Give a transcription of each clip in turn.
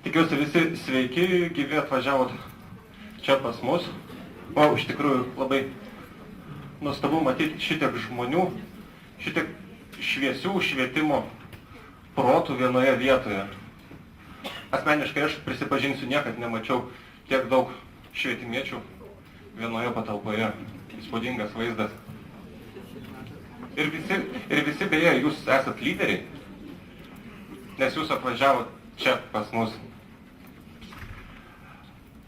Tikiuosi visi sveiki, gyvi atvažiavot čia pas mus. Iš tikrųjų labai nuostabu matyti šitiek žmonių, šitiek šviesių švietimo protų vienoje vietoje. Asmeniškai aš prisipažinsiu, niekad nemačiau tiek daug švietimiečių vienoje patalpoje. Įspūdingas vaizdas. Ir visi beje, jūs esat lyderiai, nes jūs atvažiavot čia pas mus.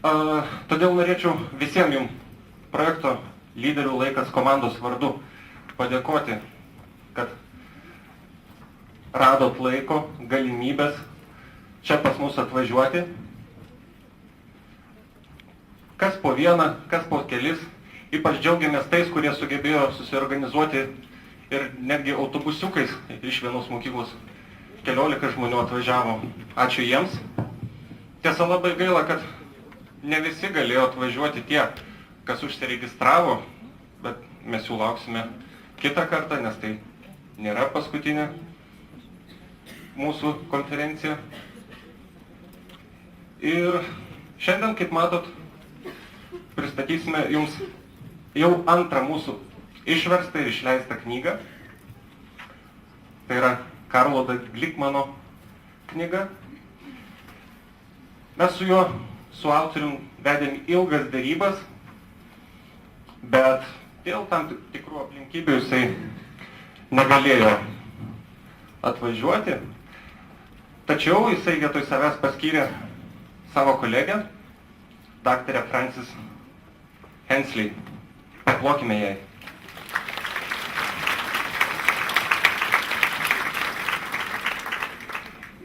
Todėl norėčiau visiems jums projekto lyderių laikas komandos vardu padėkoti, kad radot laiko, galimybės čia pas mus atvažiuoti. Kas po vieną, kas po kelis. Ypač džiaugiamės tais, kurie sugebėjo susiorganizuoti ir netgi autobusiukais iš vienos mokyklos 14 žmonių atvažiavo. Ačiū jiems. Tiesa, labai gaila, kad ne visi galėjo atvažiuoti tie, kas užsiregistravo, bet mes jų lauksime kitą kartą, nes tai nėra paskutinė mūsų konferencija. Ir šiandien, kaip matot, pristatysime jums jau antrą mūsų išverstą ir išleistą knygą. Tai yra Carlo D. Glickmano knyga. Mes su juo, su autorium, vedėm ilgas dėrybas, bet dėl tam tikrų aplinkybių jisai negalėjo atvažiuoti. Tačiau jisai vietoj savęs paskyrė savo kolegę, daktarę Francis Hensley. Paplokime jai.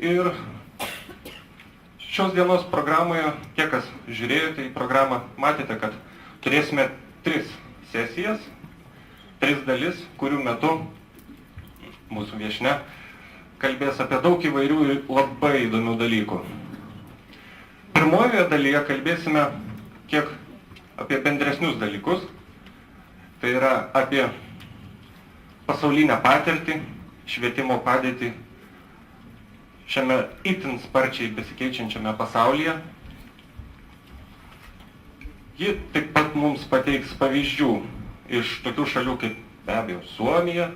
Ir šios dienos programoje, tie, kas žiūrėjote į programą, matėte, kad turėsime 3 sesijas, 3 dalis, kurių metu mūsų viešnia kalbės apie daug įvairių ir labai įdomių dalykų. Pirmojoje dalyje kalbėsime kiek apie bendresnius dalykus, tai yra apie pasaulinę patirtį, švietimo padėtį šiame itin sparčiai besikeičiančiame pasaulyje. Ji taip pat mums pateiks pavyzdžių iš tokių šalių kaip be abejo Suomija,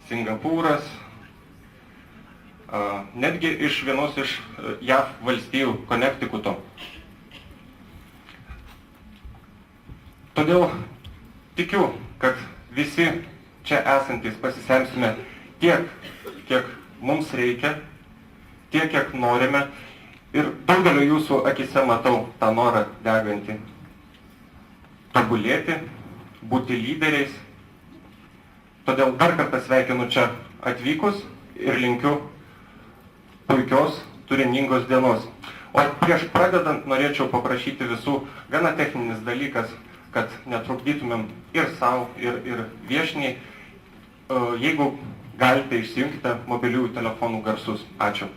Singapūras, netgi iš vienos iš JAV valstijų Konektikuto. Todėl tikiu, kad visi čia esantys pasisemsime tiek, kiek mums reikia, tiek, kiek norime, ir daugelio jūsų akise matau tą norą degantį tobulėti, būti lyderiais. Todėl dar kartą sveikinu čia atvykus ir linkiu puikios, turiningos dienos. O prieš pradedant norėčiau paprašyti visų, gana techninis dalykas, kad netrukdytumėm ir savo, ir viešniai. Jeigu galite, išsijunkite mobiliųjų telefonų garsus. Ačiū.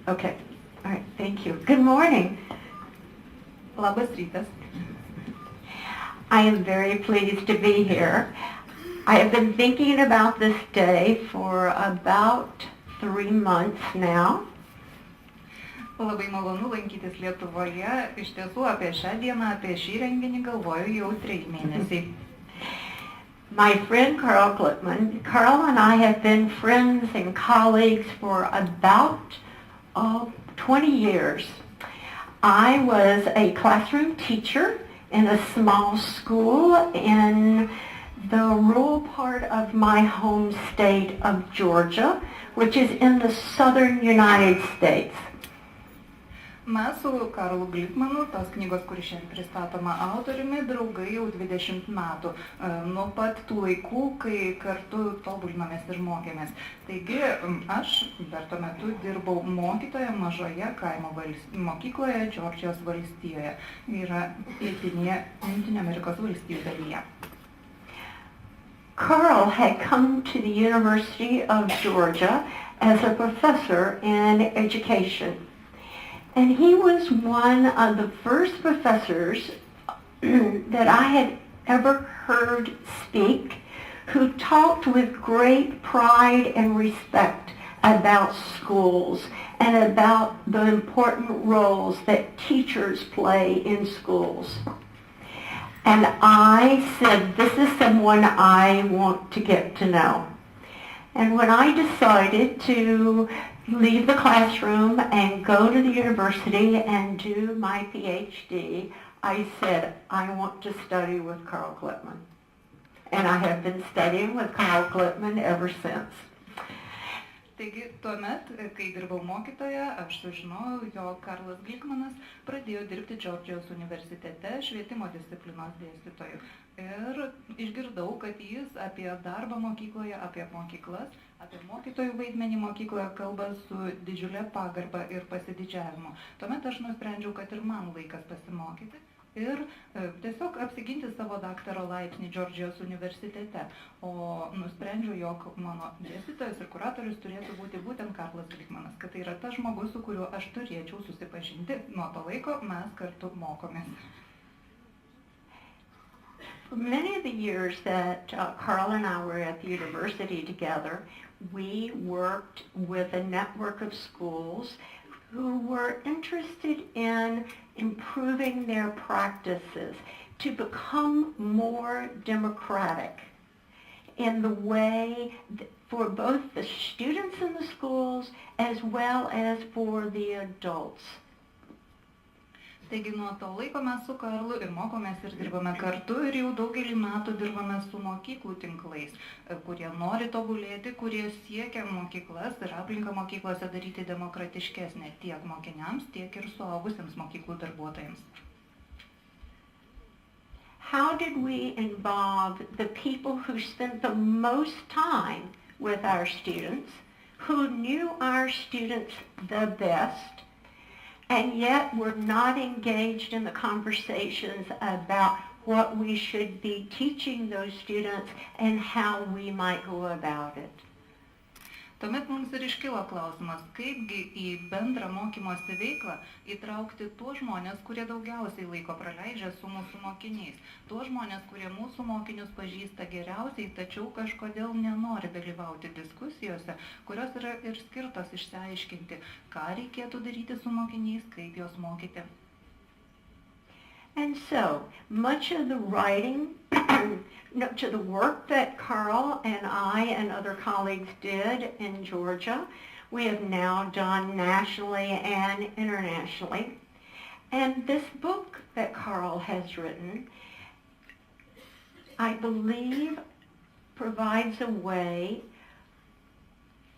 Okay. All right. Thank you. Good morning. Labas rytas. I am very pleased to be here. I have been thinking about this day for about 3 months now. Labai malonu lankytis Lietuvoje. Iš tiesų apie šią dieną, apie šį renginį galvoju jau 3 mėnesiai. My friend Carl and I have been friends and colleagues for about 20 years. I was a classroom teacher in a small school in the rural part of my home state of Georgia, which is in the southern United States. Mes su Carlu Glickmanu, tos knygos, kuri šiandien pristatoma autoriumi, draugai jau 20 metų, nuo pat tų laikų, kai kartu tobulinomės ir mokėmės. Taigi aš dar tuo metu dirbau mokytoja mažoje kaimo mokykloje Džordžijos valstijoje, yra pietinėje Jungtinių Amerikos valstijų dalyje. Carl had come to the University of Georgia as a professor in education. And he was one of the first professors that I had ever heard speak who talked with great pride and respect about schools and about the important roles that teachers play in schools. And I said, this is someone I want to get to know. And when I decided to leave the classroom and go to the university and do my PhD, I said, I want to study with Carl Glickman. And I have been studying with Carl Glickman ever since. Taigi, tuomet, kai dirbau mokytoja, aš sužinojau, jog Karlas Glickmanas pradėjo dirbti Džordžijos universitete švietimo disciplinos dėstytoju. Ir išgirdau, kad jis apie darbą mokykloje, apie mokyklas, apie mokytojų vaidmenį mokykloje kalba su didžiulė pagarba ir pasididžiavimu. Tuomet aš nusprendžiau, kad ir man laikas pasimokyti ir tiesiog apsiginti savo daktaro laipsnį Džordžijos universitete. O nusprendžiau, jog mano dėstytojas ir kuratorius turėtų būti būtent Carlas Glickmanas, kad tai yra tas žmogus, su kuriuo aš turėčiau susipažinti. Nuo to laiko mes kartu mokomės. For many of the years that Carl and I were at the university together, we worked with a network of schools who were interested in improving their practices to become more democratic in the way for both the students in the schools as well as for the adults. Taigi nuo to laiko mes su Karlu ir mokomės ir dirbame kartu ir jau daugelį metų dirbame su mokyklų tinklais, kurie nori tobulėti, kurie siekia mokyklas ir aplinką mokyklose daryti demokratiškesnę tiek mokiniams, tiek ir suaugusiems mokyklų darbuotojams. How did we involve the people who spent the most time with our students, who knew our students the best, and yet were not engaged in the conversations about what we should be teaching those students and how we might go about it? Tuomet mums ir iškilo klausimas, kaipgi į bendrą mokymosi veiklą įtraukti tuos žmonės, kurie daugiausiai laiko praleidžia su mūsų mokiniais, tuos žmonės, kurie mūsų mokinius pažįsta geriausiai, tačiau kažkodėl nenori dalyvauti diskusijose, kurios yra ir skirtos išsiaiškinti, ką reikėtų daryti su mokiniais, kaip juos mokyti. And so, much of the writing, much of the work that Carl and I and other colleagues did in Georgia, we have now done nationally and internationally. And this book that Carl has written, I believe, provides a way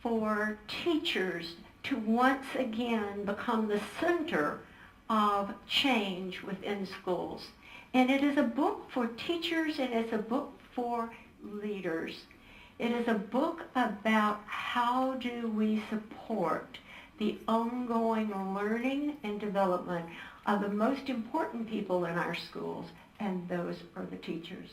for teachers to once again become the center of change within schools. And it is a book for teachers and it's a book for leaders. It is a book about how do we support the ongoing learning and development of the most important people in our schools, and those are the teachers.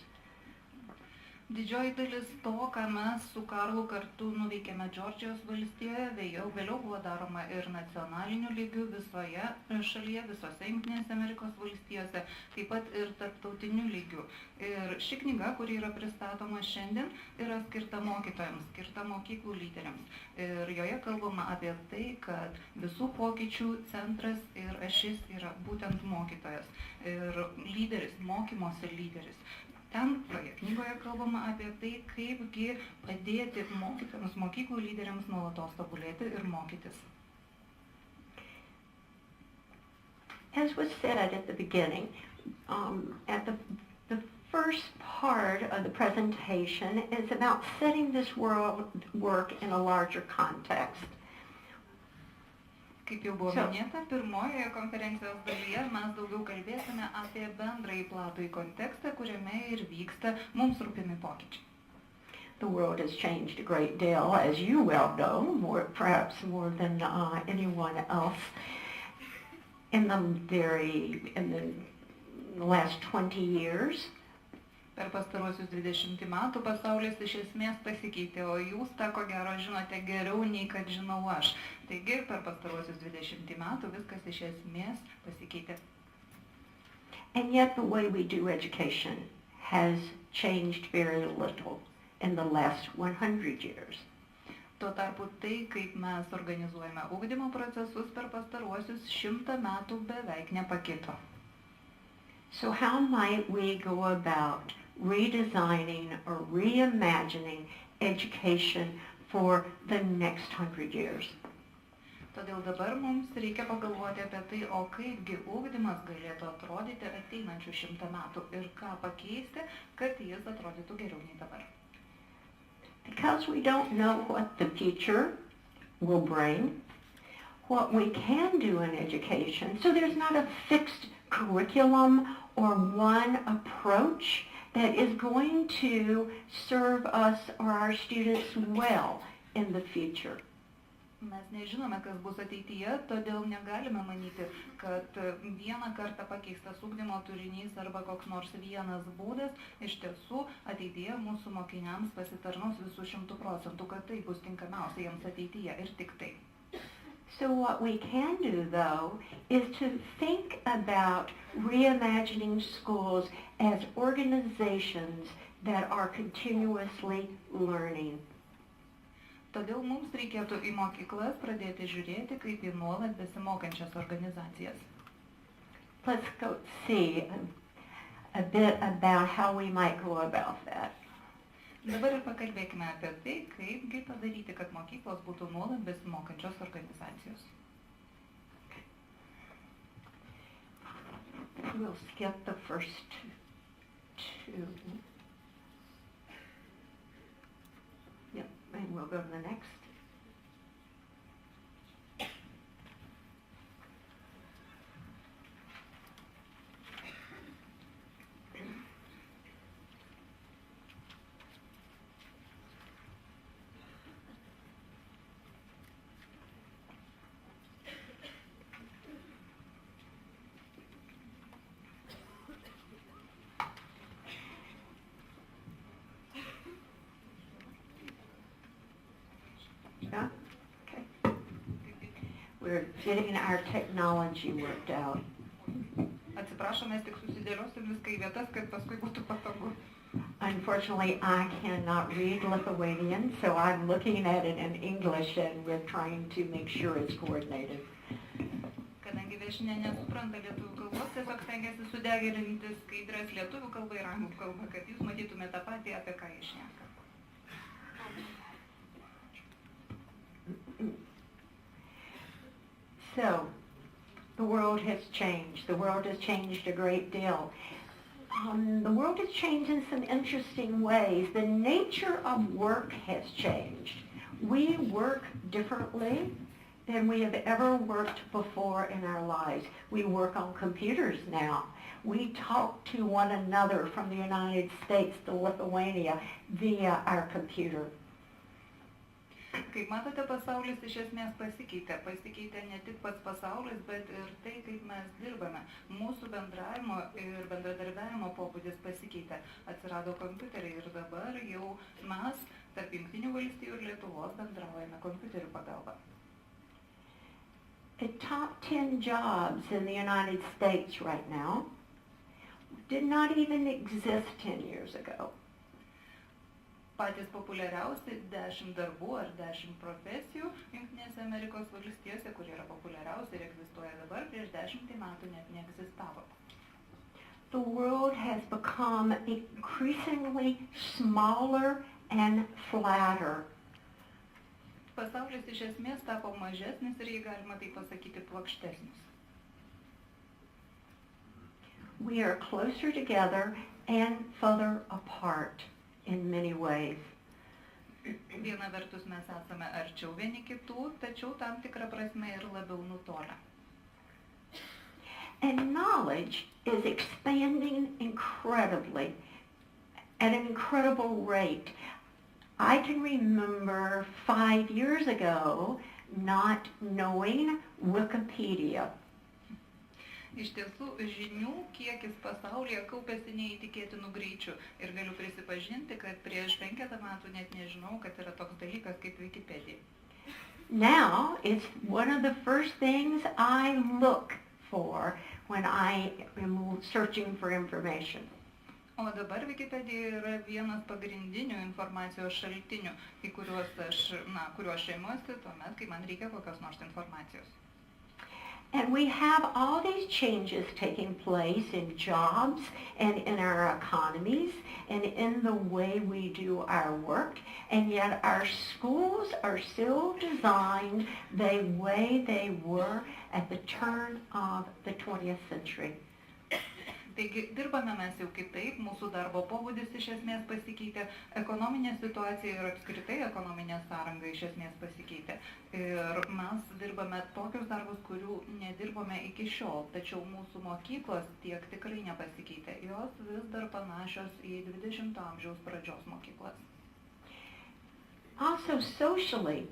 Didžioji dalis to, ką mes su Karlu kartu nuveikėme Džordžijos valstijoje, vėliau buvo daroma ir nacionaliniu lygiu visoje šalyje, visose Jungtinėse Amerikos valstijose, taip pat ir tarptautiniu lygiu. Ir ši knyga, kuri yra pristatoma šiandien, yra skirta mokytojams, skirta mokyklų lyderiams. Ir joje kalbama apie tai, kad visų pokyčių centras ir ašis yra būtent mokytojas ir lyderis, mokymosi lyderis. Ten toje knygoje kalbama apie tai, kaipgi padėti mokytojams, mokyklų lyderiams nuolatos tobulėti ir mokytis. As was said at the beginning, at the first part of the presentation is about setting this work in a larger context. Kaip jau buvo minėta, pirmojoje konferencijos dalyje mes daugiau kalbėsime apie bendrąjį platųjį kontekstą, kuriame ir vyksta mums rūpimi pokyčiai. The world has changed a great deal, as you well know, perhaps more than anyone else, in the last 20 years. Per pastaruosius 20 metų pasaulis iš esmės pasikeitė, o jūs tą ko gero žinote geriau nei kad žinau aš. Taigi per pastaruosius 20 metų viskas iš esmės pasikeitė. And yet the way we do education has changed very little in the last 100 years. Tuo tarpu tai, kaip mes organizuojame ugdymo procesus per pastaruosius 100 metų beveik nepakito. So how might we go about redesigning or reimagining education for the next 100 years? Todėl dabar mums reikia pagalvoti apie tai, o kaipgi ugdymas galėtų atrodyti ateinančių 100 metų ir ką pakeisti, kad jis atrodytų geriau nei dabar. Because we don't know what the future will bring, what we can do in education, so there's not a fixed curriculum or one approach that is going to serve us or our students well in the future. Mes nežinome, kas bus ateityje, todėl negalime manyti, kad vieną kartą pakeistas ugdymo turinys arba koks nors vienas būdas iš tiesų ateityje mūsų mokiniams pasitarnaus visų 100%, kad tai bus tinkamiausia jiems ateityje ir tik tai. So what we can do, though, is to think about reimagining schools as organizations that are continuously learning. Todėl mums reikėtų į mokyklas pradėti žiūrėti kaip į nuolat besimokančias organizacijas. Let's go see a bit about how we might go about that. Dabar ir pakalbėkime apie tai, kaipgi padaryti, kad mokyklos būtų nuolat besimokančios organizacijos. We'll skip the first two. Yep, and we'll go to the next. Yeah? Okay. We're getting our technology worked out. Atsiprašom, mes tik susidėliosim viską į vietas, kad paskui būtų patogu. Unfortunately, I cannot read Lithuanian, so I'm looking at it in English and we're trying to make sure it's coordinated. Kadangi viešinė nesupranta lietuvių kalbos, tiesiog stengiasi suderinti skaidres lietuvių kalbą ir anglų kalbą, kad jūs matytumėte tą patį, apie ką jis šneka. So, the world has changed. The world has changed a great deal. The world has changed in some interesting ways. The nature of work has changed. We work differently than we have ever worked before in our lives. We work on computers now. We talk to one another from the United States to Lithuania via our computer. Kaip matote, pasaulis iš esmės pasikeitė. Pasikeitė ne tik pats pasaulis, bet ir tai, kaip mes dirbame. Mūsų bendravimo ir bendradarbiavimo pobūdis pasikeitė. Atsirado kompiuteriai ir dabar jau mes tarp Jungtinių valstijų ir Lietuvos bendraujame kompiuterių pagalba. The top 10 jobs in the United States right now did not even exist 10 years ago. Patys populiariausi 10 darbų ar 10 profesijų Jungtinėse Amerikos valstijose, kurie yra populiariausi ir egzistuoja dabar, prieš 10 metų net neegzistavo. The world has become increasingly smaller and flatter. Pasaulis iš esmės tapo mažesnis ir, jei galima tai pasakyti, plokštesnis. We are closer together and further apart in many ways. Viena vertus mes esame arčiau vieni kitų, tačiau tam tikrą prasme ir labiau nutolę. And knowledge is expanding incredibly, at an incredible rate. I can remember 5 years ago not knowing Wikipedia. Iš tiesų, žinių kiekis pasaulyje kaupėsi neįtikėtinų greičių ir galiu prisipažinti, kad prieš 5 metų net nežinau, kad yra toks dalykas kaip Wikipedija. Now, it's one of the first things I look for when I am searching for information. O dabar Wikipedija yra vienas pagrindinių informacijos šaltinių, į kuriuos aš remiuosi tuomet, kai man reikia kokios nors informacijos. And we have all these changes taking place in jobs and in our economies and in the way we do our work, and yet our schools are still designed the way they were at the turn of the 20th century. Taigi dirbame mes jau kitaip, mūsų darbo pobūdis iš esmės pasikeitė, ekonominė situacija ir apskritai ekonominė sąranga iš esmės pasikeitė. Ir mes dirbame tokius darbus, kurių nedirbome iki šiol, tačiau mūsų mokyklos tiek tikrai nepasikeitė, jos vis dar panašios į 20 amžiaus pradžios mokyklas. Also socially,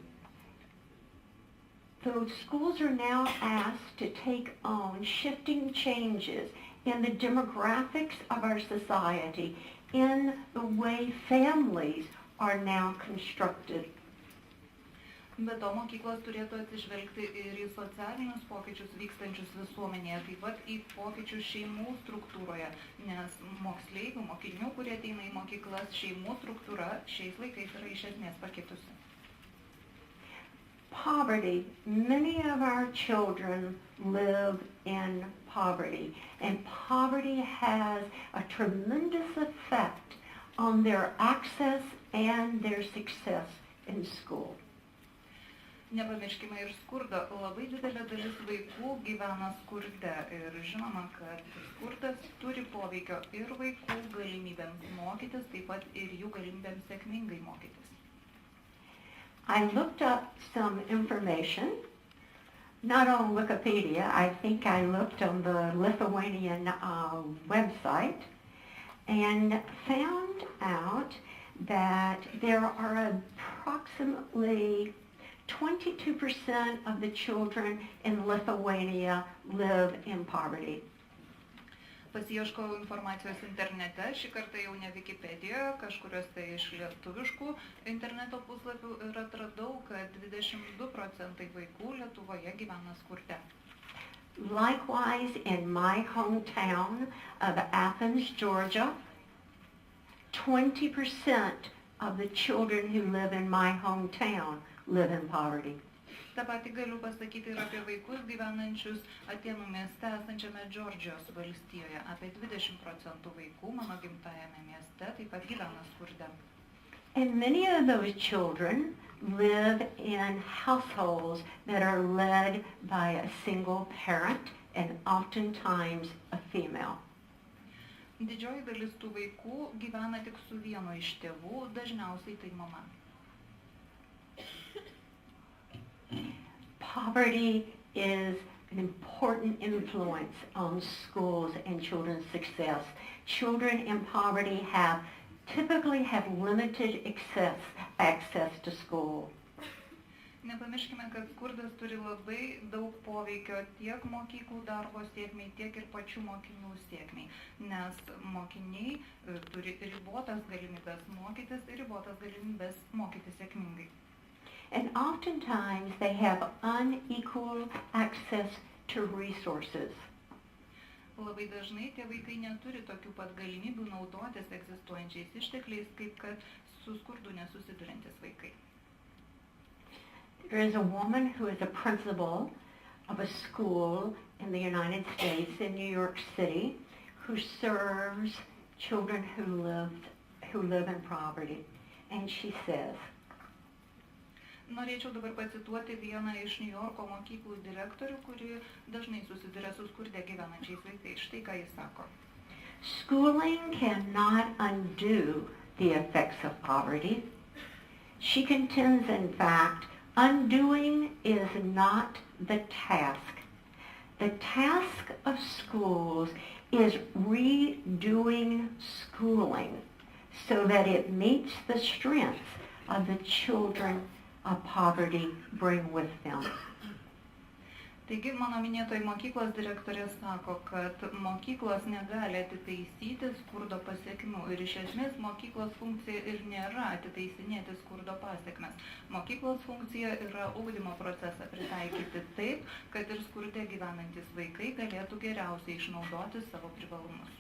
the schools are now asked to take on shifting changes in the demographics of our society, in the way families are now constructed. Be to, mokyklos turėtų atsižvelgti ir į socialinius pokyčius vykstančius visuomenėje, taip pat į pokyčius šeimų struktūroje, nes moksleivių, mokinių, kurie ateina į mokyklas, šeimų struktūra šiais laikais yra iš esmės pakitusi. Poverty. Many of our children live in poverty, and poverty has a tremendous effect on their access and their success in school. Nepamirškime ir skurdo. Labai didelė dalis vaikų gyvena skurde ir žinoma, kad skurdas turi poveikio ir vaikų galimybėms mokytis, taip pat ir jų galimybėms sėkmingai mokytis. I looked up some information, not on Wikipedia. I think I looked on the Lithuanian website and found out that there are approximately 22% of the children in Lithuania live in poverty. Pasiieškojau informacijos internete, šį kartą jau ne Wikipedijoje, kažkuriuose iš lietuviškų interneto puslapių ir atradau, kad 22% vaikų Lietuvoje gyvena skurde. Likewise, in my hometown of Athens, Georgia, 20% of the children who live in my hometown live in poverty. Ta pati galiu pasakyti ir apie vaikus gyvenančius Atėnų mieste esančiame Džordžijos valstijoje. Apie 20% vaikų mano gimtajame mieste taip pat gyvena skurde. And many of those children live in households that are led by a single parent and oftentimes a female. Didžioji dalis tų vaikų gyvena tik su vienu iš tėvų, dažniausiai tai mama. Poverty is an important influence on schools and children's success. Children in poverty typically have limited access to school. Nepamirškime, kad skurdas turi labai daug poveikio tiek mokyklų darbo sėkmei, tiek ir pačių mokinių sėkmei, nes mokiniai turi ribotas galimybės mokytis ir ribotas galimybės mokytis sėkmingai. And oftentimes they have unequal access to resources. Labai dažnai tie vaikai neturi tokių pat galimybių naudotis egzistuojančiais ištekliais, kaip kad su skurdu nesusiduriantis vaikai. There is a woman who is a principal of a school in the United States in New York City who serves children who live in poverty. And she says, Norėčiau dabar pacituoti vieną iš New Yorko mokyklų direktorių, kuri dažnai susiduria su skurde gyvenančiais vaikais. Štai ką jis sako. Schooling cannot undo the effects of poverty. She contends, in fact, undoing is not the task. The task of schools is redoing schooling so that it meets the strengths of the children of poverty bring with them. Taigi, mano minėtoji mokyklos direktorė sako, kad mokyklos negali atitaisyti skurdo pasiekmių ir iš esmės mokyklos funkcija ir nėra atitaisinėti skurdo pasiekmes. Mokyklos funkcija yra ugdymo procesą pritaikyti taip, kad ir skurde gyvenantis vaikai galėtų geriausiai išnaudoti savo privalumus.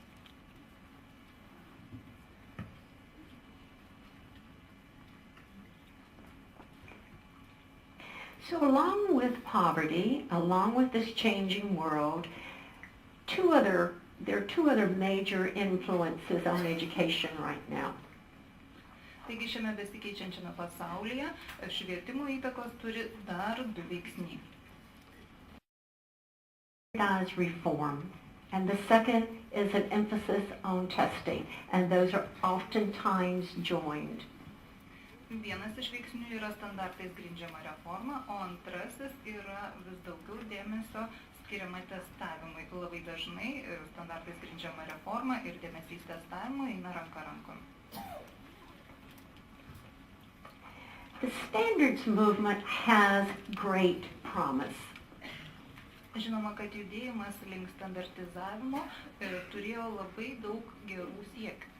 So along with poverty, along with this changing world, there are two other major influences on education right now. Taigi šiame besikeičiančiame pasaulyje švietimo įtakos turi dar du veiksniai. As reform, and the second is an emphasis on testing, and those are oftentimes joined. Vienas iš veiksnių yra standartais grindžiama reforma, o antrasis yra vis daugiau dėmesio skiriama testavimui. Labai dažnai standartais grindžiama reforma ir dėmesys testavimui eina ranka rankon. The standards movement has great promise. Žinoma, kad judėjimas link standartizavimo turėjo labai daug gerų siekių.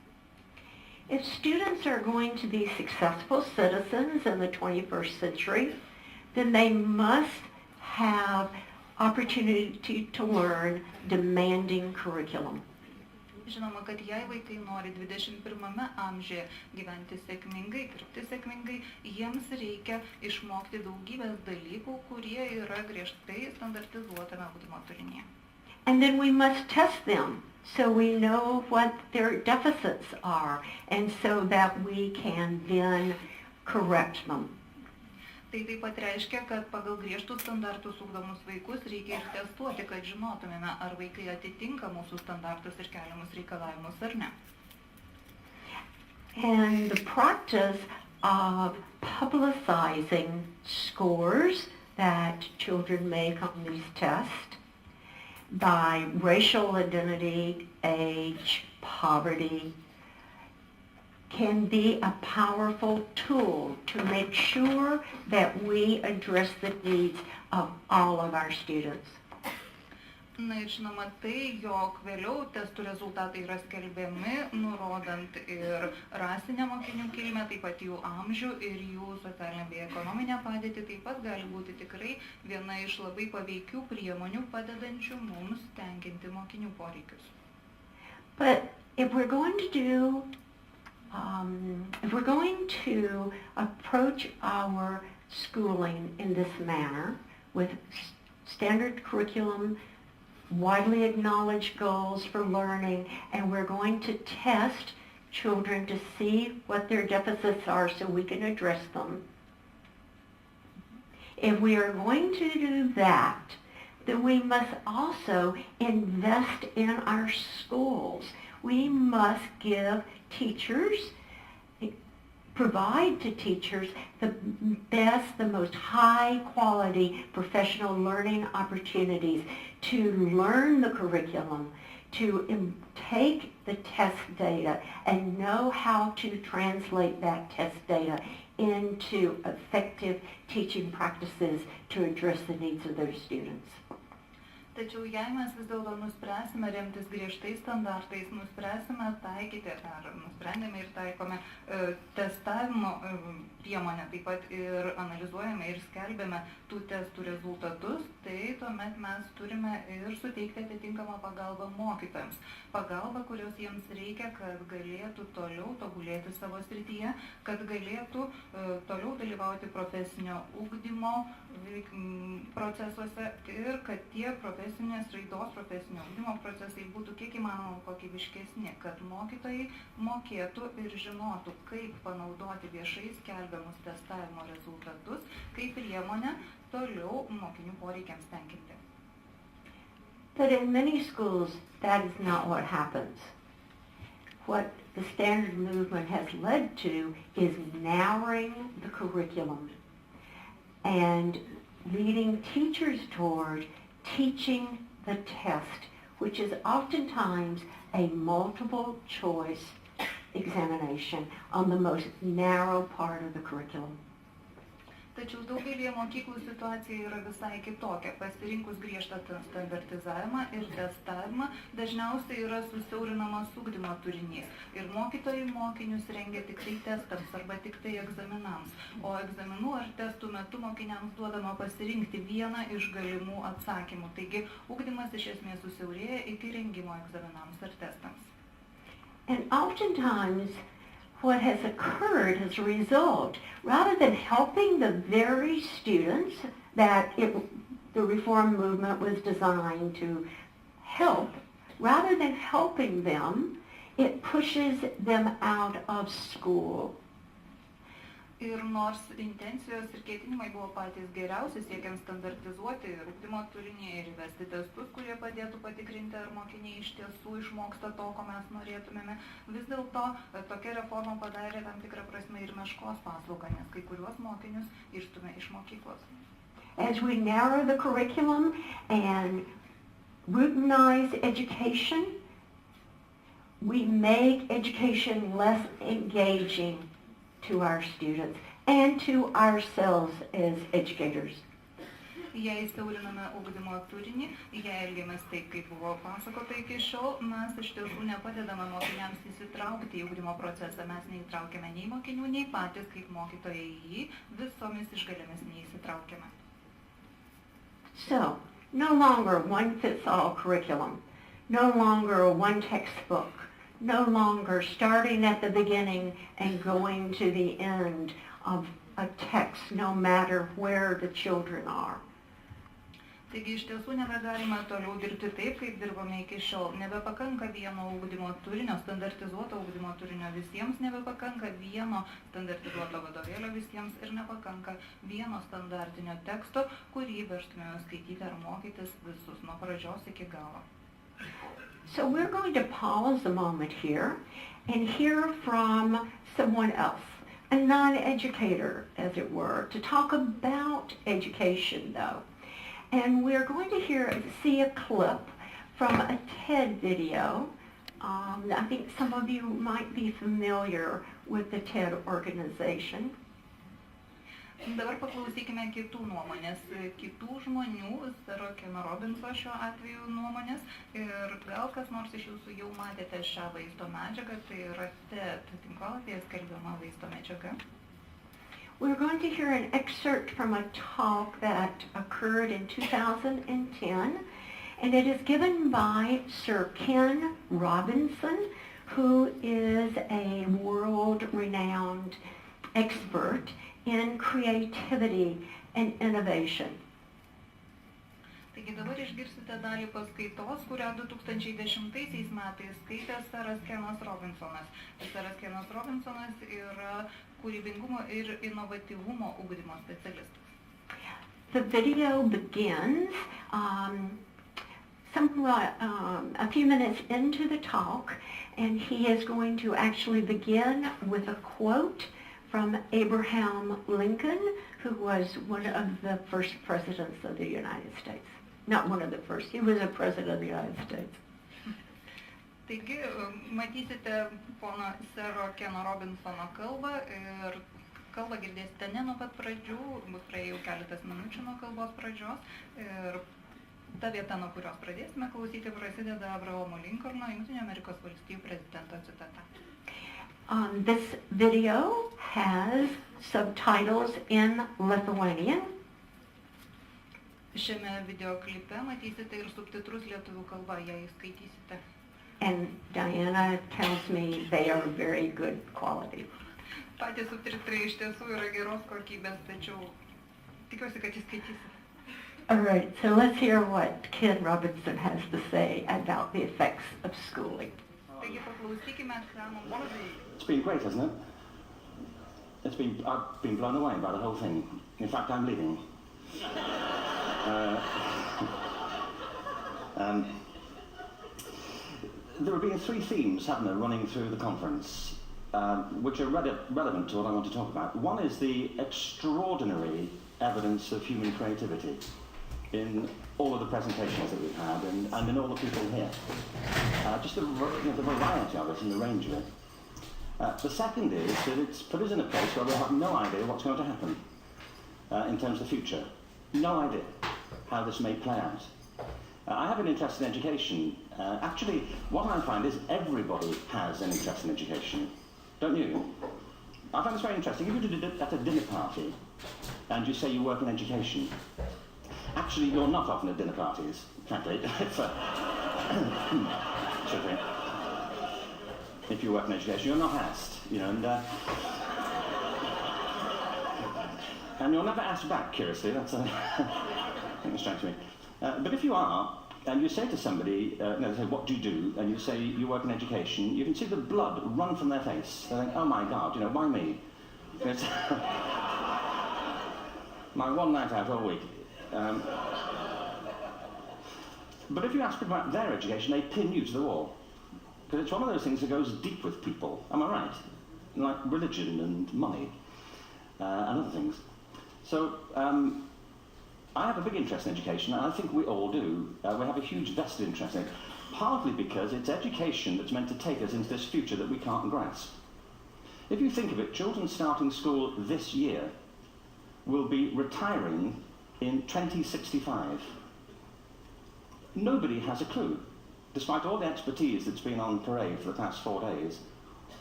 If students are going to be successful citizens in the 21st century, then they must have opportunity to learn demanding curriculum. Žinoma, kad jei vaikai nori 21 amžiuje gyventi sėkmingai, dirbti sėkmingai, jiems reikia išmokti daugybės dalykų, kurie yra griežtai standartizuotame ugdymo turinyje. And then we must test them so we know what their deficits are and so that we can then correct them. Tai taip pat reiškia, kad pagal griežtus standartus ugdomus vaikus reikia ir testuoti, kad žinotumėme, ar vaikai atitinka mūsų standartus ir keliamus reikalavimus ar ne. And the practice of publicizing scores that children make on these tests by racial identity, age, poverty, can be a powerful tool to make sure that we address the needs of all of our students. Na ir žinoma tai, jog vėliau testų rezultatai yra skelbiami, nurodant ir rasinę mokinių kilmę, taip pat jų amžių ir jų socialinę bei ekonominę padėtį, taip pat gali būti tikrai viena iš labai paveikių priemonių padedančių mums tenkinti mokinių poreikius. But if we're going to approach our schooling in this manner with standard curriculum, widely acknowledged goals for learning, and we're going to test children to see what their deficits are so we can address them. If we are going to do that, then we must also invest in our schools. We must give teachers, provide to teachers the best, the most high-quality professional learning opportunities to learn the curriculum, to take the test data and know how to translate that test data into effective teaching practices to address the needs of those students. Tačiau jei mes vis dėlto nuspręsime remtis griežtais standartais, nuspręsime taikyti ar nusprendėme ir taikome testavimo priemonę, taip pat ir analizuojame ir skelbėme tų testų rezultatus, tai tuomet mes turime ir suteikti atitinkamą pagalbą mokytojams. Pagalbą, kurios jiems reikia, kad galėtų toliau tobulėti savo srityje, kad galėtų toliau dalyvauti profesinio ugdymo procesuose ir kad tie profesinės raidos, profesinio ugdymo procesai būtų kiek įmanoma kokybiškesni, kad mokytojai mokėtų ir žinotų, kaip panaudoti viešai skelbiamus testavimo rezultatus, kaip priemonę toliau mokinių poreikiams tenkinti. But in many schools, that is not what happens. What the standard movement has led to is narrowing the curriculum and leading teachers toward teaching the test, which is oftentimes a multiple choice examination on the most narrow part of the curriculum. Tačiau daugelį mokyklų situacija yra visai kitokia. Pasirinkus griežtą standartizavimą ir testavimą dažniausiai yra susiaurinamas ugdymo turinys. Ir mokytojai mokinius rengia tik tai testams arba tik tai egzaminams. O egzaminų ar testų metu mokiniams duodama pasirinkti vieną iš galimų atsakymų. Taigi ugdymas iš esmės susiaurėja iki rengimo egzaminams ar testams. And oftentimes, what has occurred as a result, rather than helping the very students that the reform movement was designed to help, rather than helping them, it pushes them out of school. Ir nors intencijos ir ketinimai buvo patys geriausi, siekiant standartizuoti ir ugdymo turinį ir įvesti testus, kurie padėtų patikrinti, ar mokiniai iš tiesų išmoksta to, ko mes norėtumėme, vis dėlto tokia reforma padarė tam tikrą prasme ir meškos paslaugą, nes kai kuriuos mokinius išstumė iš mokyklos. As we narrow the curriculum and routinize education, we make education less engaging to our students and to ourselves as educators. Jei siauriname ugdymo turinį, jei elgiamės taip, kaip buvo pasakota iki šiol, mes iš tiesų nepadedame mokiniams įsitraukti į ugdymo procesą. Mes neįtraukiame nei mokinių, nei patys kaip mokytojai į jį, visomis išgalėmis neįsitraukiame. So, no longer one fits all curriculum, no longer one textbook, no longer starting at the beginning and going to the end of a text, no matter where the children are. Taigi iš tiesų nebegalime toliau dirbti taip, kaip dirbame iki šiol. Nebepakanka vieno ugdymo turinio, standartizuoto ugdymo turinio visiems, nebepakanka vieno standartizuoto vadovėlio visiems ir nepakanka vieno standartinio teksto, kurį verstumėme skaityti ar mokytis visus nuo pradžios iki galo. So we're going to pause a moment here and hear from someone else, a non-educator, as it were, to talk about education, though. And we're going to see a clip from a TED video. I think some of you might be familiar with the TED organization. Dabar paklausykime kitų nuomonės, kitų žmonių, Sero Keno Robinso šiuo atveju nuomonės, ir gal kas nors iš jūsų jau matėte šią vaizdo medžiagą, tai yra TED tinklalapyje skelbiama vaizdo medžiaga. We're going to hear an excerpt from a talk that occurred in 2010, and it is given by Sir Ken Robinson, who is a world-renowned expert in creativity and innovation. Taigi dabar išgirsite dalį paskaitos, kurią 2010 metais skaitė Seras Kenas Robinsonas. Seras Kenas Robinsonas yra kūrybingumo ir inovatyvumo ugdymo specialistas. The video begins a few minutes into the talk, and he is going to actually begin with a quote from Abraham Lincoln, who was one of the first presidents of the United States. Not one of the first, he was a president of the United States. Taigi, matysite pono Sero Keno Robinsono kalbą ir kalbą girdėsite ne nuo pat pradžių, bus praėjau keletas minučių nuo kalbos pradžios ir ta vieta, nuo kurios pradėsime klausyti, prasideda Abrahamo Lincolno, Jungtinių Amerikos valstijų prezidento citata. This video has subtitles in Lithuanian. Šiame videoklipe matysite ir subtitrus lietuvių kalba, jei skaitysite. And Diana tells me they are very good quality. Patys subtitrai iš tiesų yra geros kokybės, tačiau tikiuosi, kad įskaitysite. All right, so let's hear what Ken Robinson has to say about the effects of schooling. Taigi paklausykime, ką mums... It's been great, hasn't it? I've been blown away by the whole thing. In fact, I'm leaving. There have been three themes, haven't there, running through the conference, which are relevant to what I want to talk about. One is the extraordinary evidence of human creativity in all of the presentations that we've had and in all the people here. Just the variety of it and the range of it. The second is that it's put us in a place where we have no idea what's going to happen. in terms of the future. No idea how this may play out. I have an interest in education. Actually, what I find is everybody has an interest in education. Don't you? I find this very interesting. If you did it at a dinner party and you say you work in education, actually you're not often at dinner parties, frankly. If you work in education, you're not asked, you know, and you're never asked back, curiously. That's I think it strikes me. But if you are, and you say to somebody, they say, what do you do? And you say you work in education, you can see the blood run from their face. They think, oh my God, you know, why me? It's my one night out all week. But if you ask people about their education, they pin you to the wall. Because it's one of those things that goes deep with people. Am I right? Like religion and money and other things. So I have a big interest in education, and I think we all do. We have a huge vested interest in it, partly because it's education that's meant to take us into this future that we can't grasp. If you think of it, children starting school this year will be retiring in 2065. Nobody has a clue, despite all the expertise that's been on parade for the past 4 days,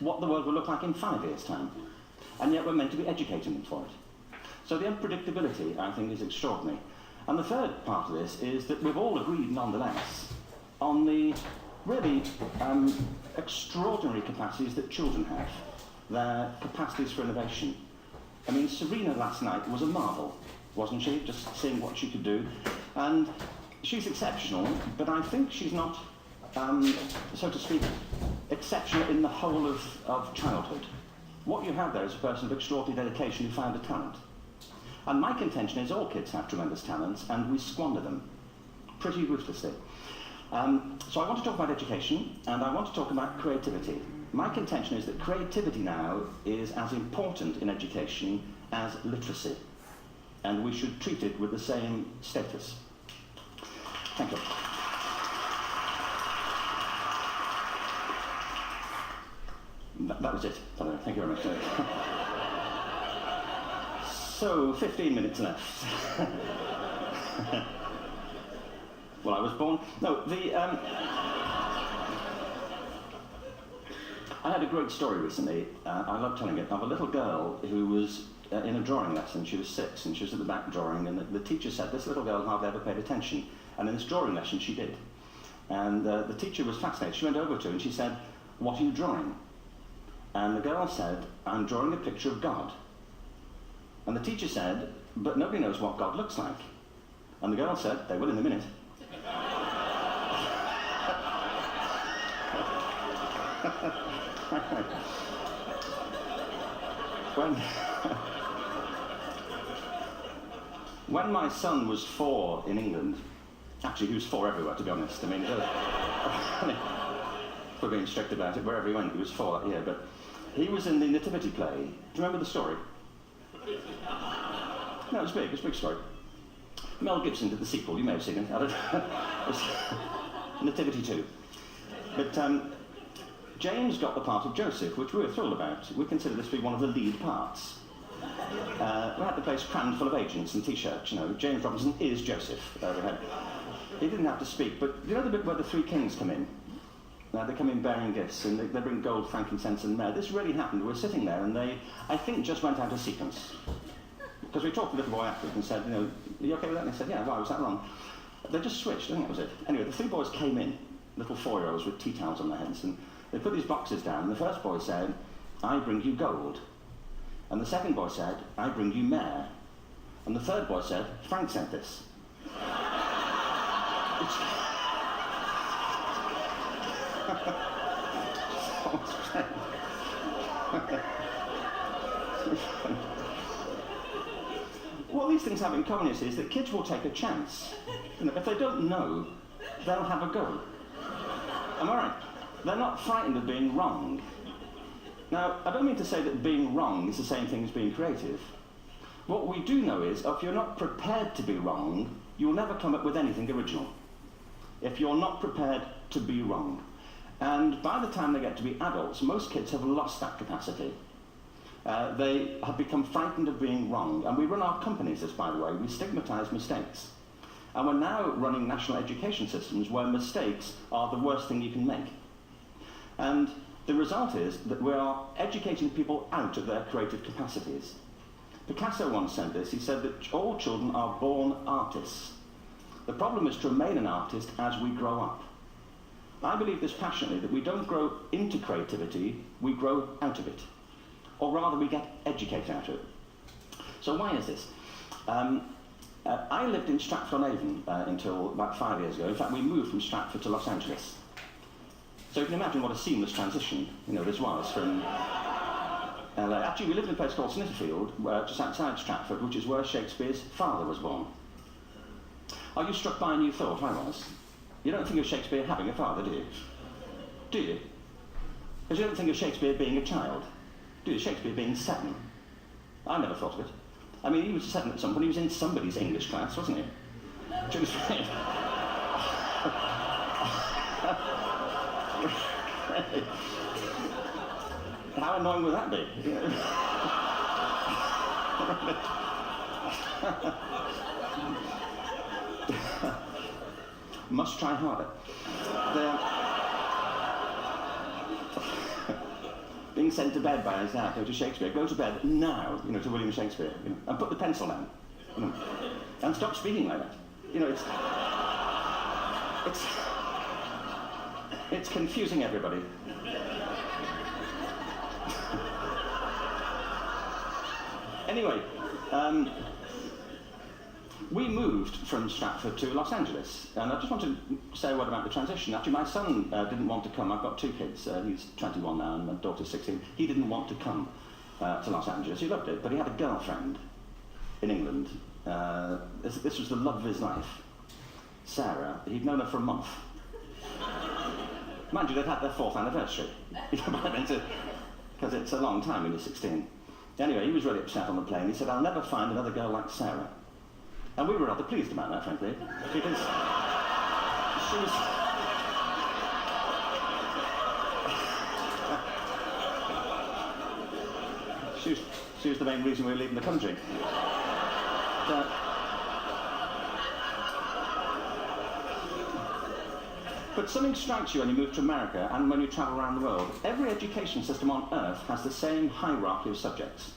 what the world will look like in 5 years' time. And yet we're meant to be educating them for it. So the unpredictability, I think, is extraordinary. And the third part of this is that we've all agreed, nonetheless, on the really extraordinary capacities that children have, their capacities for innovation. I mean, Serena last night was a marvel, wasn't she? Just seeing what she could do. And she's exceptional, but I think she's not, so to speak, exceptional in the whole of childhood. What you have there is a person of extraordinary dedication who found a talent. And my contention is all kids have tremendous talents, and we squander them pretty ruthlessly. So I want to talk about education, and I want to talk about creativity. My contention is that creativity now is as important in education as literacy, and we should treat it with the same status. Thank you. That was it. Thank you very much. So, 15 minutes left. Well, I was born... No, I had a great story recently. I love telling it, of a little girl who was in a drawing lesson. She was 6, and she was at the back drawing, and the teacher said, this little girl hardly ever paid attention. And in this drawing lesson, she did. And the teacher was fascinated. She went over to her and she said, what are you drawing? And the girl said, I'm drawing a picture of God. And the teacher said, but nobody knows what God looks like. And the girl said, they will in a minute. When my son was 4 in England, actually he was 4 everywhere, to be honest. I mean, we're being strict about it. Wherever he went, he was 4 that year. But he was in the Nativity play. Do you remember the story? No, it's big. It's a big story. Mel Gibson did the sequel. You may have seen it. I don't know. It was Nativity 2. But James got the part of Joseph, which we were thrilled about. We consider this to be one of the lead parts. We had the place crammed full of agents and T-shirts, you know. James Robinson is Joseph. He didn't have to speak, but you know the bit where the 3 kings come in? They come in bearing gifts, and they bring gold, frankincense, and myrrh. This really happened. We were sitting there, and they, I think, just went out of sequence. Because we talked to the little boy afterwards and said, you know, are you okay with that? And they said, yeah, why was that wrong? They just switched, I think that was it. Anyway, the 3 boys came in, little 4-year-olds with tea towels on their heads, and they put these boxes down, and the first boy said, I bring you gold. And the second boy said, I bring you myrrh. And the third boy said, Frank sent this. What these things have in common is that kids will take a chance. You know, if they don't know, they'll have a go. Am I right? They're not frightened of being wrong. Now, I don't mean to say that being wrong is the same thing as being creative. What we do know is, if you're not prepared to be wrong, you'll never come up with anything original. If you're not prepared to be wrong. And by the time they get to be adults, most kids have lost that capacity. They have become frightened of being wrong. And we run our companies this, by the way. We stigmatise mistakes. And we're now running national education systems where mistakes are the worst thing you can make. And the result is that we are educating people out of their creative capacities. Picasso once said this. He said that all children are born artists. The problem is to remain an artist as we grow up. I believe this passionately, that we don't grow into creativity, we grow out of it. Or rather, we get educated out of it. So why is this? I lived in Stratford-on-Avon until about 5 years ago. In fact, we moved from Stratford to Los Angeles. So you can imagine what a seamless transition, this was from LA. Actually, we lived in a place called Snitterfield, just outside Stratford, which is where Shakespeare's father was born. Are you struck by a new thought? I was. You don't think of Shakespeare having a father, do you? Do you? Because you don't think of Shakespeare being a child. Do you? Shakespeare being 7. I never thought of it. I mean, he was 7 at some point. He was in somebody's English class, wasn't he? How annoying would that be? Must try harder. Being sent to bed by his dad, go to Shakespeare, go to bed now, to William Shakespeare, and put the pencil down, and stop speaking like that. It's confusing everybody. Anyway, we moved from Stratford to Los Angeles, and I just want to say a word about the transition. Actually, my son didn't want to come. I've got 2 kids. He's 21 now, and my daughter's 16. He didn't want to come to Los Angeles. He loved it, but he had a girlfriend in England. This was the love of his life, Sarah. He'd known her for a month. Mind you, they'd had their 4th anniversary, because it's a long time when you're 16. Anyway, he was really upset on the plane. He said, "I'll never find another girl like Sarah." And we were rather pleased about that, frankly, because she was the main reason we were leaving the country. But something strikes you when you move to America and when you travel around the world. Every education system on Earth has the same hierarchy of subjects.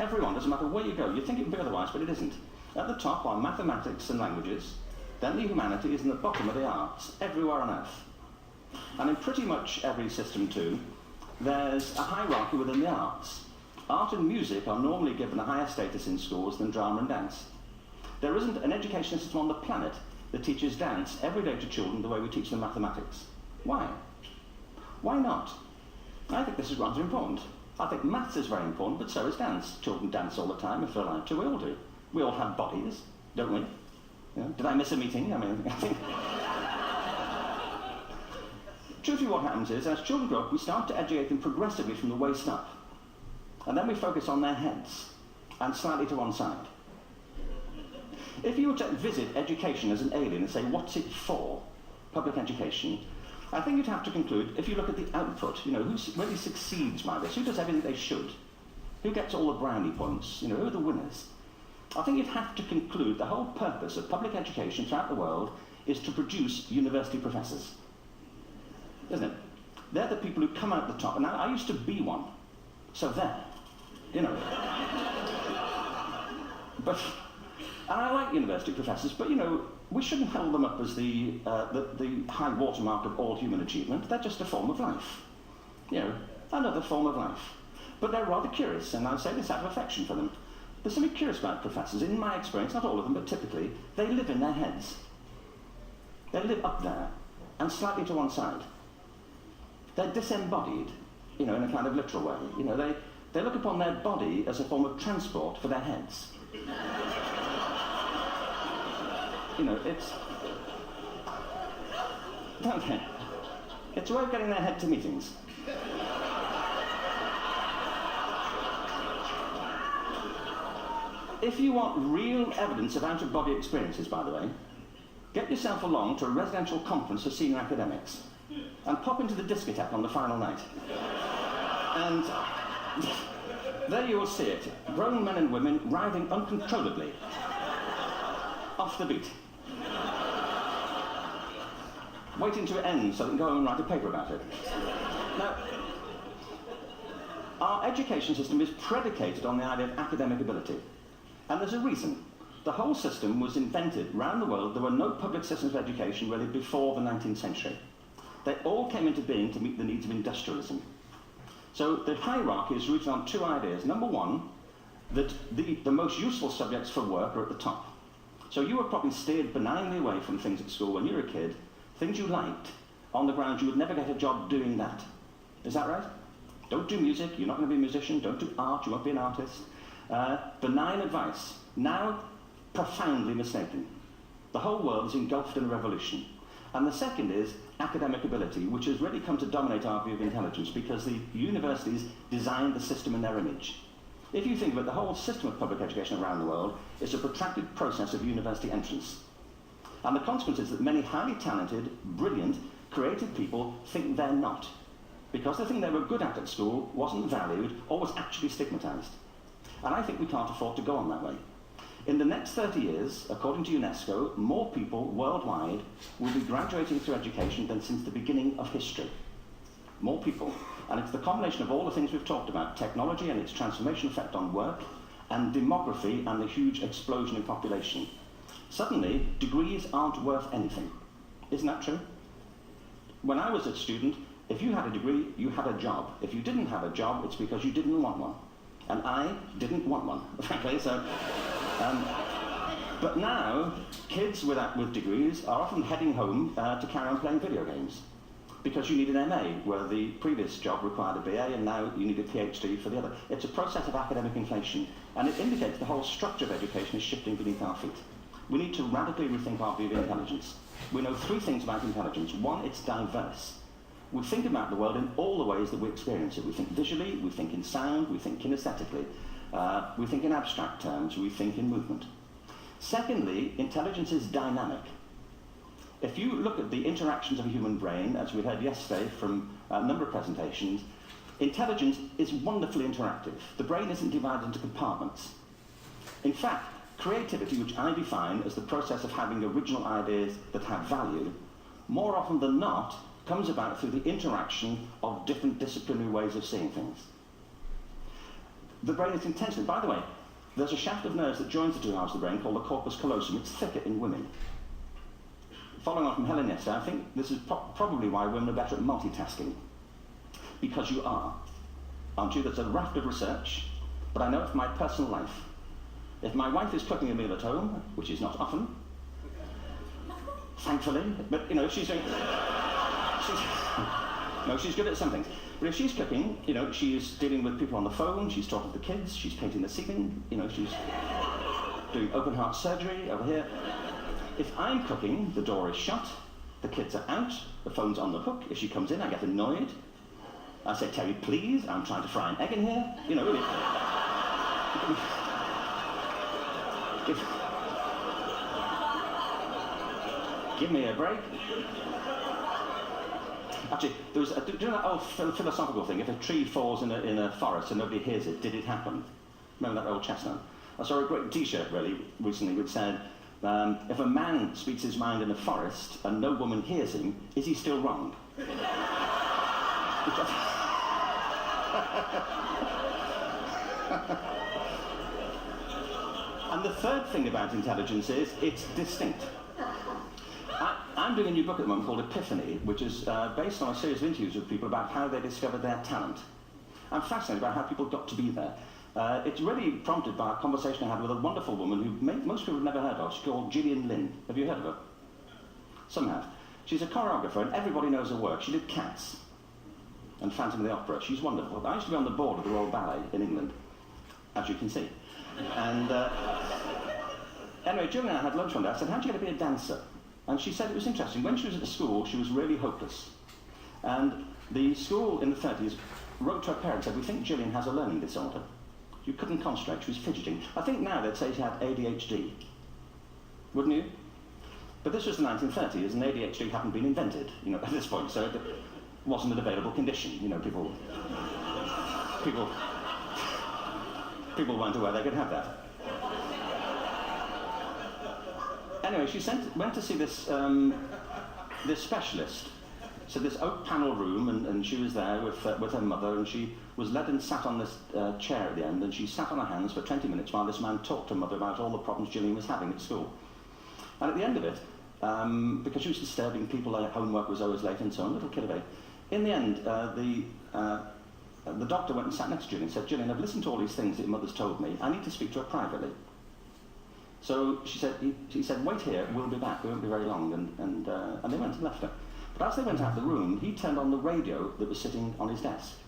Everyone, doesn't matter where you go. You'd think it would be otherwise, but it isn't. At the top are mathematics and languages, then the humanities, and the bottom are the arts, everywhere on Earth. And in pretty much every system too, there's a hierarchy within the arts. Art and music are normally given a higher status in schools than drama and dance. There isn't an education system on the planet that teaches dance every day to children the way we teach them mathematics. Why? Why not? I think this is rather important. I think maths is very important, but so is dance. Children dance all the time if they're allowed to. We all do. We all have bodies, don't we? Did I miss a meeting? I think... Truthfully, what happens is, as children grow up, we start to educate them progressively from the waist up. And then we focus on their heads, and slightly to one side. If you were to visit education as an alien and say, what's it for, public education, I think you'd have to conclude, if you look at the output, who really succeeds by this, who does everything they should, who gets all the brownie points, who are the winners. I think you'd have to conclude the whole purpose of public education throughout the world is to produce university professors. Isn't it? They're the people who come out the top. And I used to be one. So there. But, and I like university professors, but we shouldn't hold them up as the high watermark of all human achievement. They're just a form of life. Another form of life. But they're rather curious, and I say this out of affection for them. There's something curious about professors. In my experience, not all of them, but typically, they live in their heads. They live up there, and slightly to one side. They're disembodied, in a kind of literal way. They look upon their body as a form of transport for their heads. It's... Don't they? It's a way of getting their head to meetings. If you want real evidence of out-of-body experiences, by the way, get yourself along to a residential conference for senior academics and pop into the discotheque on the final night. And There you will see it. Grown men and women writhing uncontrollably. Off the beat. Waiting to end so they can go home and write a paper about it. Now, our education system is predicated on the idea of academic ability. And there's a reason. The whole system was invented around the world. There were no public systems of education really before the 19th century. They all came into being to meet the needs of industrialism. So the hierarchy is rooted on two ideas. Number one, that the most useful subjects for work are at the top. So you were probably steered benignly away from things at school when you were a kid, things you liked, on the grounds you would never get a job doing that. Is that right? Don't do music, you're not going to be a musician. Don't do art, you won't be an artist. Benign advice. Now, profoundly mistaken. The whole world is engulfed in a revolution. And the second is academic ability, which has really come to dominate our view of intelligence because the universities designed the system in their image. If you think of it, the whole system of public education around the world is a protracted process of university entrance. And the consequence is that many highly talented, brilliant, creative people think they're not. Because the thing they were good at school wasn't valued or was actually stigmatized. And I think we can't afford to go on that way. In the next 30 years, according to UNESCO, more people worldwide will be graduating through education than since the beginning of history. More people. And it's the combination of all the things we've talked about, technology and its transformation effect on work, and demography and the huge explosion in population. Suddenly, degrees aren't worth anything. Isn't that true? When I was a student, if you had a degree, you had a job. If you didn't have a job, it's because you didn't want one. And I didn't want one, frankly, so... but now, kids with degrees are often heading home to carry on playing video games. Because you need an MA, where the previous job required a BA, and now you need a PhD for the other. It's a process of academic inflation, and it indicates the whole structure of education is shifting beneath our feet. We need to radically rethink our view of intelligence. We know three things about intelligence. One, it's diverse. We think about the world in all the ways that we experience it. We think visually, we think in sound, we think kinesthetically, we think in abstract terms, we think in movement. Secondly, intelligence is dynamic. If you look at the interactions of a human brain, as we heard yesterday from a number of presentations, intelligence is wonderfully interactive. The brain isn't divided into compartments. In fact, creativity, which I define as the process of having original ideas that have value, more often than not, comes about through the interaction of different disciplinary ways of seeing things. The brain is intensely, by the way, there's a shaft of nerves that joins the two halves of the brain called the corpus callosum. It's thicker in women. Following on from Helen yesterday, I think this is probably why women are better at multitasking. Because you are, aren't you? There's a raft of research, but I know it from my personal life. If my wife is cooking a meal at home, which is not often, thankfully, but you know, she's doing... No, she's good at some things. But if she's cooking, you know, she's dealing with people on the phone, she's talking to the kids, she's painting the ceiling, you know, she's doing open heart surgery over here. If I'm cooking, the door is shut, the kids are out, the phone's on the hook. If she comes in, I get annoyed. I say, Terry, please, I'm trying to fry an egg in here. You know, really. Give me a break. Actually, there was do you know that old philosophical thing? If a tree falls in a forest and nobody hears it, did it happen? Remember that old chestnut? I saw a great T-shirt really recently which said, if a man speaks his mind in a forest and no woman hears him, is he still wrong? And the third thing about intelligence is it's distinct. I'm doing a new book at the moment called Epiphany, which is based on a series of interviews with people about how they discovered their talent. I'm fascinated about how people got to be there. It's really prompted by a conversation I had with a wonderful woman who most people have never heard of. She's called Gillian Lynn. Have you heard of her? Some have. She's a choreographer and everybody knows her work. She did Cats and Phantom of the Opera. She's wonderful. I used to be on the board of the Royal Ballet in England, as you can see. And anyway, Gillian and I had lunch one day. I said, how'd you get to be a dancer? And she said it was interesting. When she was at the school, she was really hopeless. And the school in the 30s wrote to her parents and said, we think Gillian has a learning disorder. You couldn't concentrate, she was fidgeting. I think now they'd say she had ADHD. Wouldn't you? But this was the 1930s and ADHD hadn't been invented, you know, at this point, so it wasn't an available condition. You know, people People weren't aware they could have that. Anyway, she went to see this specialist. So this oak panel room, and she was there with her mother, and she was led and sat on this chair at the end, and she sat on her hands for 20 minutes while this man talked to her mother about all the problems Gillian was having at school. And at the end of it, because she was disturbing people, her homework was always late and so on, little kid of 8, in the end, the doctor went and sat next to Gillian and said, Gillian, I've listened to all these things that your mother's told me. I need to speak to her privately. So he said, wait here, we'll be back. We won't be very long. And they went and left her. But as they went out of the room, he turned on the radio that was sitting on his desk.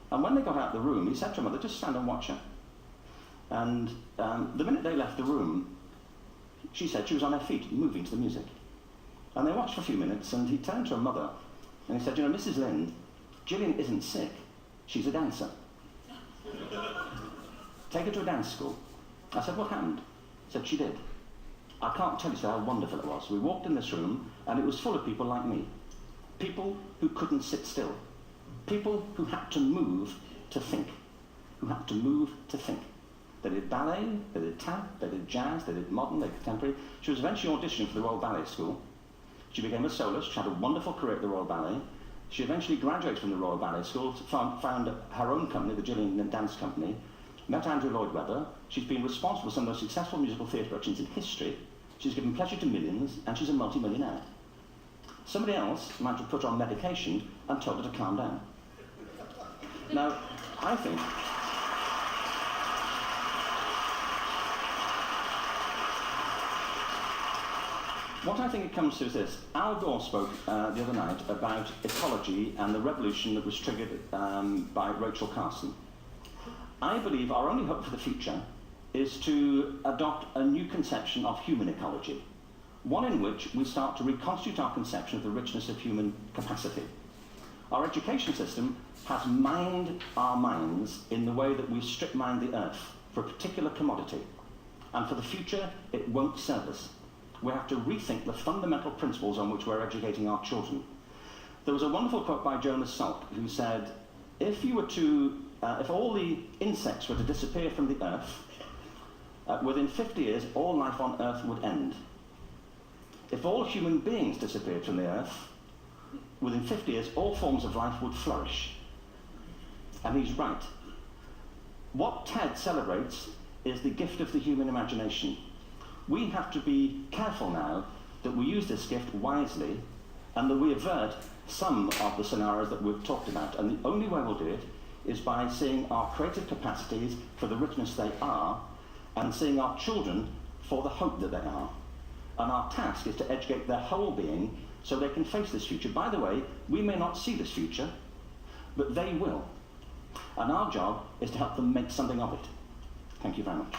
And when they got out of the room, he said to her mother, just stand and watch her. And the minute they left the room, she said she was on her feet, moving to the music. And they watched for a few minutes, and he turned to her mother, and he said, you know, Mrs. Lynn, Gillian isn't sick. She's a dancer. Take her to a dance school. I said, what happened? He said, she did. I can't tell you how wonderful it was. We walked in this room, and it was full of people like me. People who couldn't sit still. People who had to move to think. Who had to move to think. They did ballet, they did tap, they did jazz, they did modern, they did contemporary. She was eventually auditioning for the Royal Ballet School. She became a soloist. She had a wonderful career at the Royal Ballet. She eventually graduated from the Royal Ballet School, found her own company, the Gillian Dance Company, met Andrew Lloyd Webber. She's been responsible for some of the most successful musical theatre productions in history. She's given pleasure to millions, and she's a multi-millionaire. Somebody else might have put her on medication and told her to calm down. Now, I think... What I think it comes to is this. Al Gore spoke the other night about ecology and the revolution that was triggered by Rachel Carson. I believe our only hope for the future is to adopt a new conception of human ecology, one in which we start to reconstitute our conception of the richness of human capacity. Our education system has mined our minds in the way that we strip mine the earth for a particular commodity, and for the future it won't serve us. We have to rethink the fundamental principles on which we're educating our children. There was a wonderful quote by Jonas Salk who said, if all the insects were to disappear from the earth, within 50 years all life on earth would end. If all human beings disappeared from the earth, within 50 years all forms of life would flourish. And he's right. What TED celebrates is the gift of the human imagination. We have to be careful now that we use this gift wisely and that we avert some of the scenarios that we've talked about. And the only way we'll do it is by seeing our creative capacities for the richness they are and seeing our children for the hope that they are. And our task is to educate their whole being so they can face this future. By the way, we may not see this future, but they will. And our job is to help them make something of it. Thank you very much.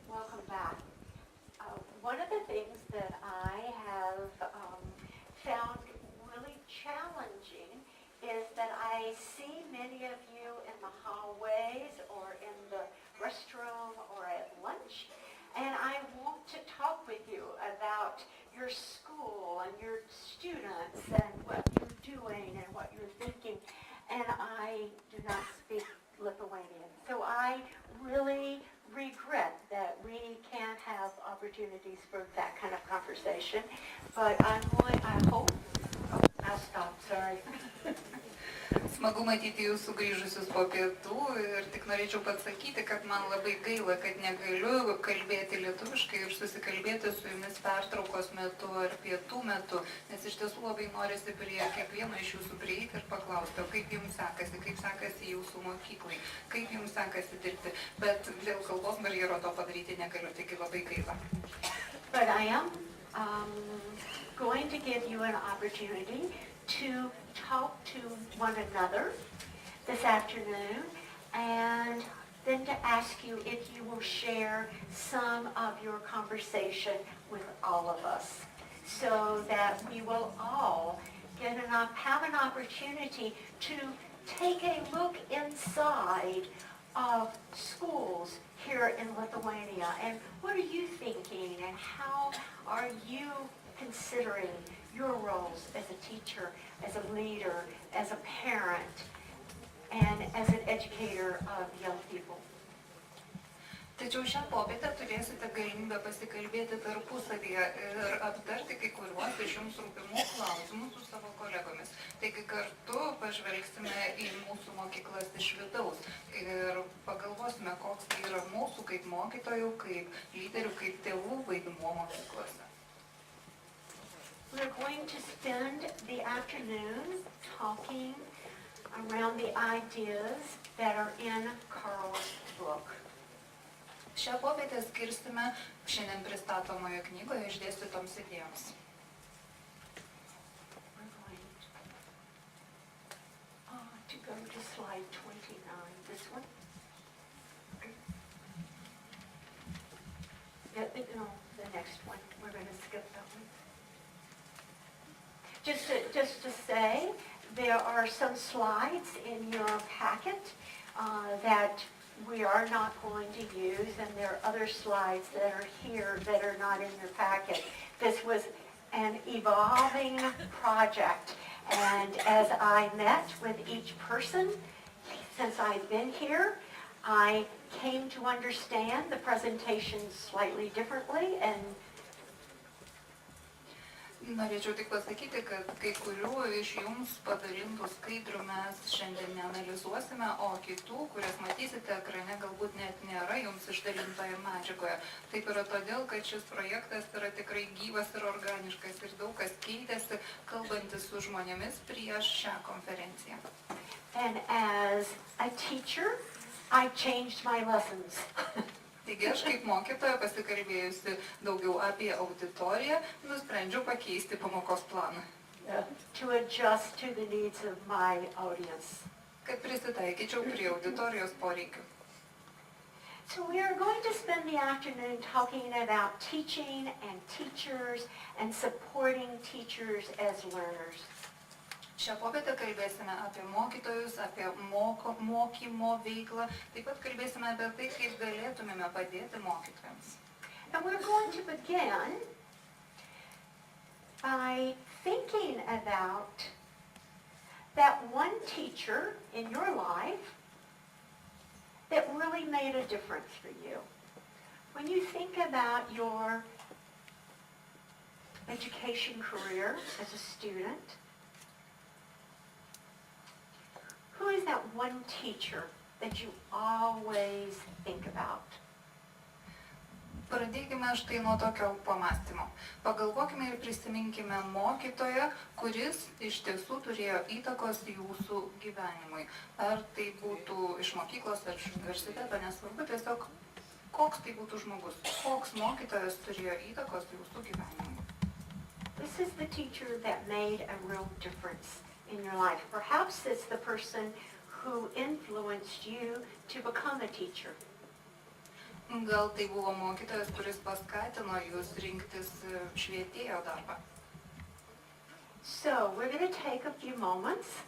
Welcome back. One of the things that I have found really challenging is that I see many of you in the hallways or in the restroom or at lunch, and I want to talk with you about your school and your students and what you're doing and what you're thinking, and I do not speak Lithuanian. So I really regret that we can't have opportunities for that kind of conversation, but I hope, I'll stop, sorry. Smagu matyti jūs sugrįžusius po pietų ir tik norėčiau pasakyti, kad man labai gaila, kad negaliu kalbėti lietuviškai ir susikalbėti su jumis pertraukos metu ar pietų metu, nes iš tiesų labai norisi prie kiekvieno iš jūsų prieiti ir paklausti, o kaip jums sekasi jūsų mokyklai, kaip jums sekasi dirbti, bet dėl kalbos barjero to padaryti negaliu, taigi labai gaila. But I am going to give you an opportunity to talk to one another this afternoon and then to ask you if you will share some of your conversation with all of us so that we will all have an opportunity to take a look inside of schools here in Lithuania. And what are you thinking, and how are you considering your roles as a teacher, as a leader, as a parent, and as an educator of young people? Tačiau šią popietę turėsite galimybę pasikalbėti tarpusavyje ir aptarti kai kuriuos iš jums rūpimų klausimų su savo kolegomis. Taigi kartu pažvelgsime į mūsų mokyklas iš vidaus ir pagalvosime, koks tai yra mūsų kaip mokytojų, kaip lyderių, kaip tėvų vaidmuo mokyklose. We're going to spend the afternoon talking around the ideas that are in Carl's book. Šią popietę skirsime šiandien pristatomoje knygoje išdėstytoms idėjoms. We're going to go to slide 29. This one? No, the next one. We're going to skip that one. Just to say, there are some slides in your packet that we are not going to use, and there are other slides that are here that are not in your packet. This was an evolving project, and as I met with each person since I've been here, I came to understand the presentation slightly differently, and Norėčiau tik pasakyti, kad kai kurių iš jums padalintų skaidrių mes šiandien neanalizuosime, o kitų, kurias matysite ekrane, galbūt net nėra jums išdalintoje medžiagoje. Taip yra todėl, kad šis projektas yra tikrai gyvas ir organiškas ir daug kas keitėsi, kalbantis su žmonėmis prieš šią konferenciją. And as a teacher, I changed my lessons. Taigi aš kaip mokytoja pasikalbėjusi daugiau apie auditoriją, nusprendžiau pakeisti pamokos planą. To adjust to the needs of my audience. Kad prisitaikyčiau prie auditorijos poreikių. So we are going to spend the afternoon talking about teaching and teachers and supporting teachers as learners. Šią popietę kalbėsime apie mokytojus, apie mokymo veiklą, taip pat kalbėsime apie tai, kaip galėtumėme padėti mokytojams. And we're going to begin by thinking about that one teacher in your life that really made a difference for you. When you think about your education career as a student, who is that one teacher that you always think about? Pradėkime štai nuo tokio pamąstymo. Pagalvokime ir prisiminkime mokytoją, kuris iš tiesų turėjo įtakos jūsų gyvenimui. Ar tai būtų iš mokyklos ar iš universiteto, nesvarbu, tiesiog koks tai būtų žmogus, koks mokytojas turėjo įtakos jūsų gyvenimui. This is the teacher that made a real difference in your life. Perhaps it's the person who influenced you to become a teacher. Gal tai buvo mokytojas, kuris paskatino jūs rinktis švietėjo darbą. So we're going to take a few moments,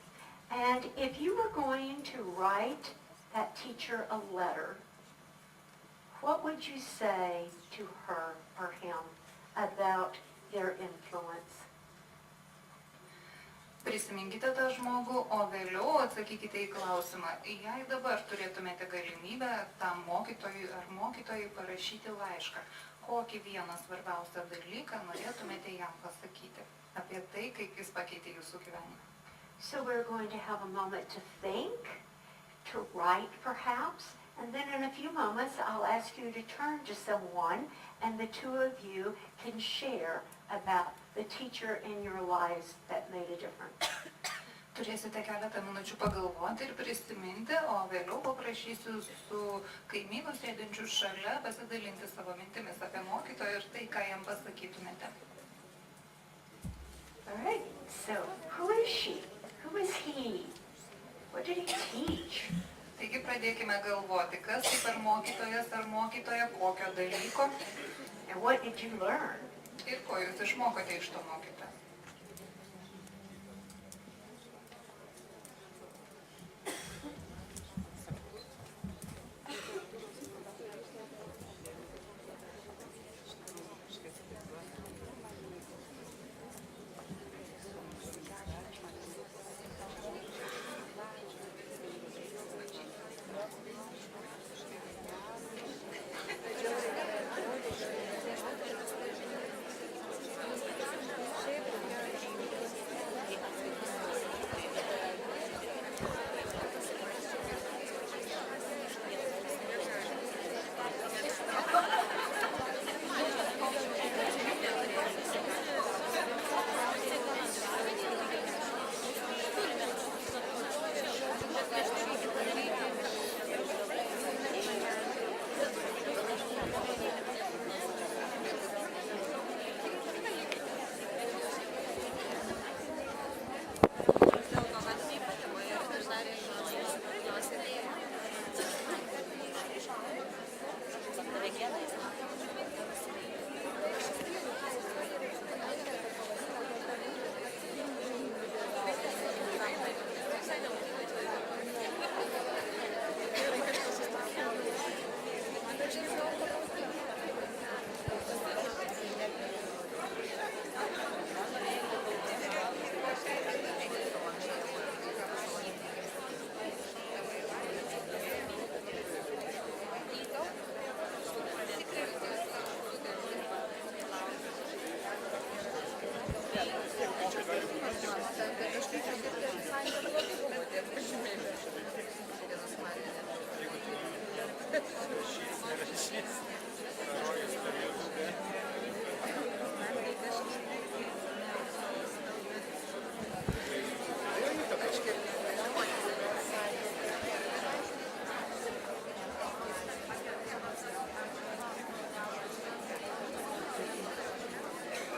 and if you were going to write that teacher a letter, what would you say to her or him about their influence? Prisiminkite tą žmogų, o vėliau atsakykite į klausimą. Jei dabar turėtumėte galimybę tam mokytojui ar mokytojai parašyti laišką, kokį vieną svarbiausią dalyką norėtumėte jam pasakyti apie tai, kaip jis pakeitė jūsų gyvenimą. So we're going to have a moment to think, to write perhaps, and then in a few moments I'll ask you to turn to someone, and the two of you can share about the teacher in your lives that made a difference. Turėsite keletą minučių pagalvoti ir prisiminti, o vėliau paprašysiu su kaimynu sėdinčiu šalia pasidalinti savo mintimis apie mokytoją ir tai, ką jam pasakytumėte. All right, so who is she? Who is he? What did he teach? Taigi pradėkime galvoti, kas tai per mokytojas ar mokytoja, kokio dalyko. And what did you learn? Ir ko jūs išmokote iš to mokytojo?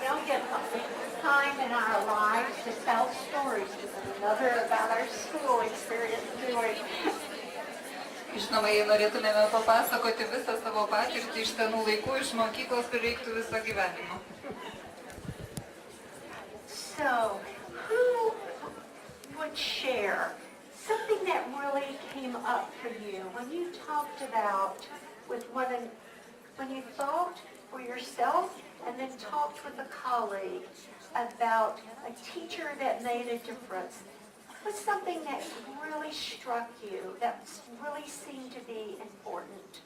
Don't get time in our lives to tell stories to one another about our school experience doing. Žinoma, jei norėtumėme papasakoti visą savo patirtį iš senų laikų, iš mokyklos, prireiktų viso gyvenimo. So, who would share something that really came up for you when you talked about when you thought for yourself and then talked with a colleague about a teacher that made a difference? What's something that really struck you, that really seemed to be important?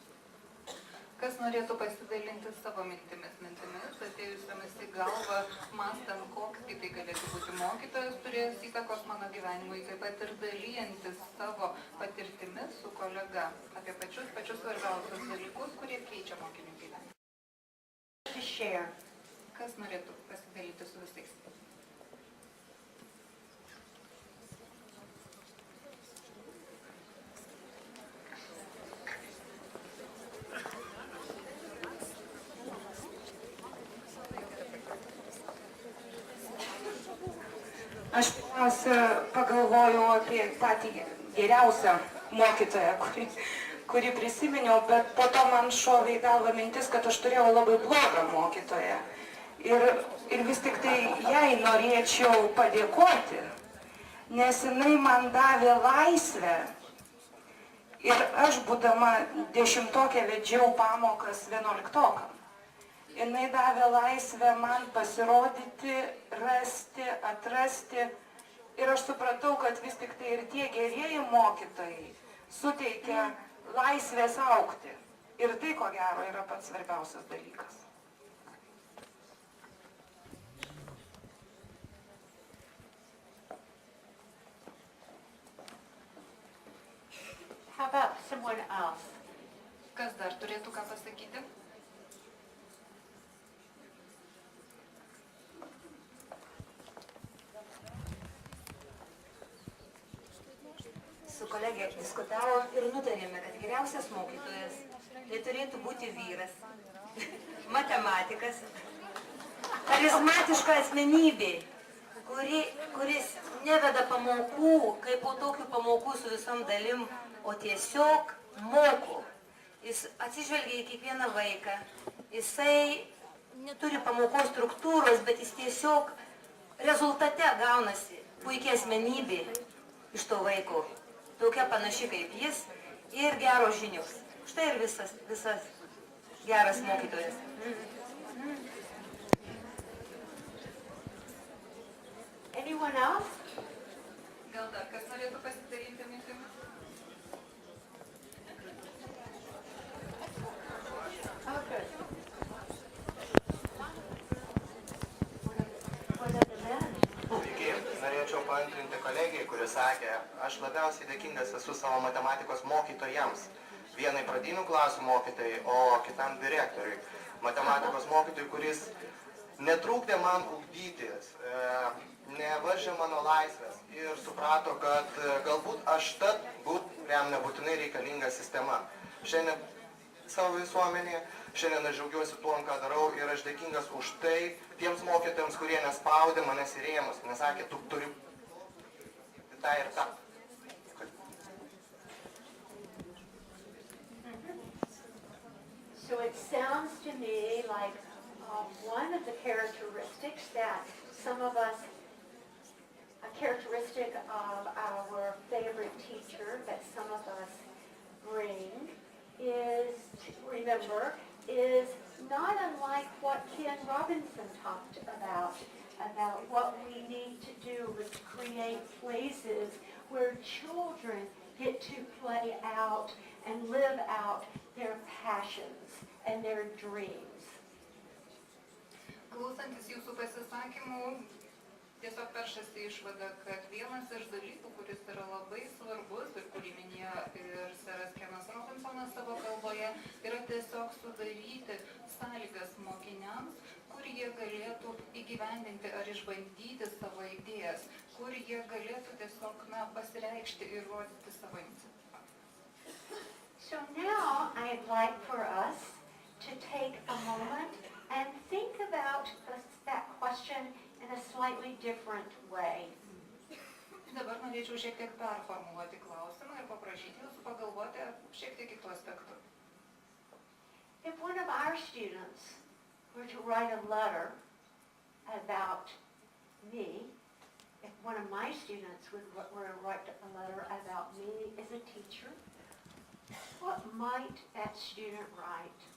Kas norėtų pasidalinti savo mintimis, atėjusiamis į galvą, mąstant, koks tai galėtų būti mokytojas, turėjęs įtakos mano gyvenimui, taip pat ir dalyjantis savo patirtimis su kolega apie pačius svarbiausius dalykus, kurie keičia mokinių gyvenimą. Kas norėtų pasidalyti su visais? Aš pirmiausia pagalvojau apie patį geriausią mokytoją, kurį prisiminiau, bet po to man šovė į galvą mintis, kad aš turėjau labai blogą mokytoją. Ir vis tik tai jai norėčiau padėkoti, nes jinai man davė laisvę. Ir aš, būdama 10-okė, vedžiau pamokas 11-okam. Jinai davė laisvę man pasirodyti, rasti, atrasti. Ir aš supratau, kad vis tik tai ir tie gerieji mokytojai suteikia laisvės augti. Ir tai, ko gero, yra pats svarbiausias dalykas. How about someone else? Kas dar turėtų ką pasakyti? Su kolegė diskutavo ir nutarėme, kad geriausias mokytojas tai turėtų būti vyras, matematikas, charizmatiška asmenybė, kuris neveda pamokų, kaip po tokių pamokų su visom dalim, o tiesiog moko. Jis atsižvelgia į kiekvieną vaiką, jisai neturi pamokos struktūros, bet jis tiesiog rezultate gaunasi puikia asmenybė iš to vaiko. Tokia panaši kaip jis ir geros žinios. Štai ir visas geras mokytojas. Anyone else? Gal dar kas norėtų pasidalinti mintimis? Okay. Sveiki, norėčiau paantrinti kolegijai, kuri sakė, aš labiausiai dėkingas esu savo matematikos mokytojams. Vienai pradinių klasių mokytojai, o kitam direktoriui. Matematikos mokytojui, kuris netrūkdė man ugdytis, nevaržė mano laisvės ir suprato, kad galbūt aš tad jam nebūtinai reikalinga sistema. Šiandien savo visuomenėje, šiandien aš džiaugiuosi tuo, ką darau ir aš dėkingas už tai tiems mokytojams, kurie nespaudė manęs į rėmus, nesakė, tu turi tą ir tą. So it sounds to me like one of the characteristics that some of us, a characteristic of our favorite teacher that some of us bring is, remember, is not unlike what Ken Robinson talked about what we need to do is create places where children get to play out and live out their passions and their dreams. Klausantis jūsų pasisakymų, Tiesiog peršasi išvada, kad vienas iš dalykų, kuris yra labai svarbus ir kurį minėjo ir seras Kenas Robinsonas savo kalboje, yra tiesiog sudaryti sąlygas mokiniams, kur jie galėtų įgyvendinti ar išbandyti savo idėjas, kur jie galėtų tiesiog pasireikšti ir rodyti savo iniciatyvą. So now I'd like for us to take a moment and think about that question in a slightly different way. Dabar norėčiau šiek tiek performuluoti klausimą ir paprašyti jūsų pagalvoti šiek tiek kitų aspektų. If one of our students were to write a letter about me, if one of my students were to write a letter about me as a teacher, what might that student write?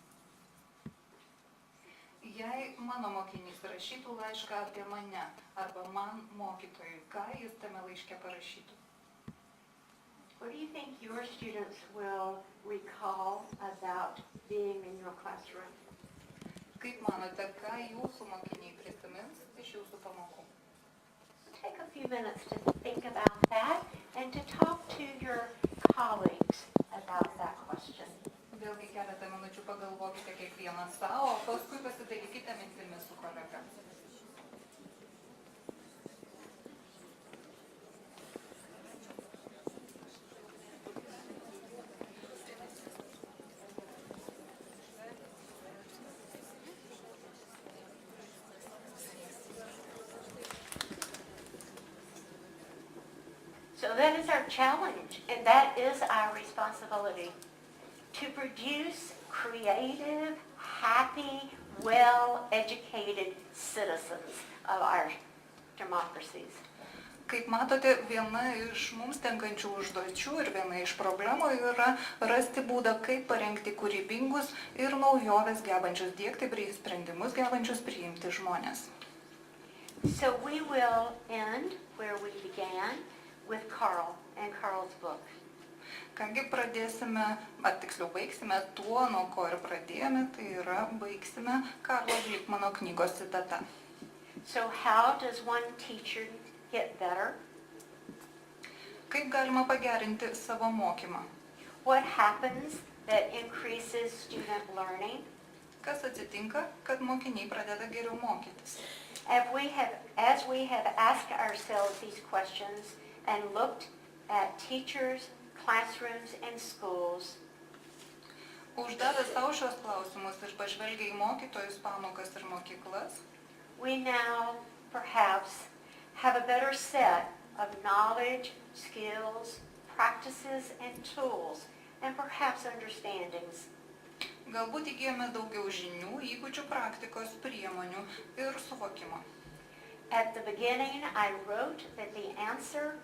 Jei mano mokinys rašytų laišką apie mane arba man mokytojui, ką jis tame laiške parašytų? What do you think your students will recall about being in your classroom? Kaip manote, ką jūsų mokiniai prisimins iš jūsų pamokų? Take a few minutes to think about that and to talk to your colleagues about that question. Vėlgi keletą minučių pagalvokite kiekvieną savo, o paskui pasidalykite mintimis su kolega. So that is our challenge, and that is our responsibility. To produce creative, happy, well-educated citizens of our democracies. Kaip matote, viena iš mums tenkančių užduočių ir viena iš problemų yra rasti būdą, kaip parengti kūrybingus ir naujoves gebančius diegti sprendimus, gebančius priimti žmonės. So we will end where we began with Carl and Carl's book. Kągi tiksliau baigsime tuo, nuo ko ir pradėjome, tai yra baigsime Carlo Glickmano knygos citata. So how does one teacher get better? Kaip galima pagerinti savo mokymą? What happens that increases student learning? Kas atsitinka, kad mokiniai pradeda geriau mokytis? As we have asked ourselves these questions and looked at teachers, classrooms and schools, Uždavę savo šios klausimus ir pažvelgę į mokytojus, pamokas ir mokyklas, we now perhaps have a better set of knowledge, skills, practices and tools, and perhaps understandings. galbūt įgijome daugiau žinių, įgūdžių, praktikos, priemonių ir suvokimo. At the beginning, I wrote that the answer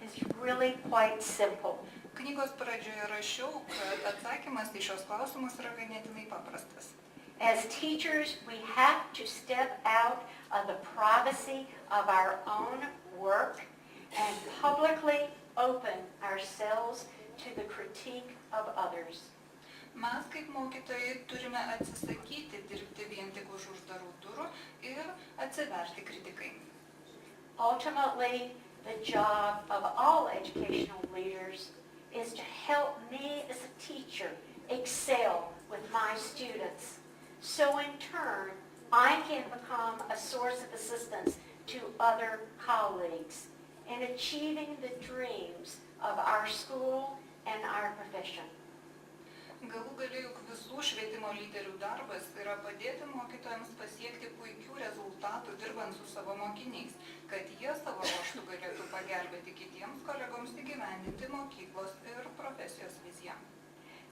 is really quite simple. Knygos pradžioje rašiau, kad atsakymas į šios klausimus yra ganėtinai paprastas. As teachers, we have to step out of the privacy of our own work and publicly open ourselves to the critique of others. Mes kaip mokytojai turime atsisakyti dirbti vien tik už uždarų durų ir atsiverti kritikai. Ultimately, the job of all educational leaders is to help me as a teacher excel with my students. So in turn, I can become a source of assistance to other colleagues in achieving the dreams of our school and our profession. Galų gale juk visų švietimo lyderių darbas yra padėti mokytojams pasiekti puikių rezultatų dirbant su savo mokiniais, kad jie savo ruožtu galėtų pagelbėti kitiems kolegoms įgyvendinti mokyklos ir profesijos viziją.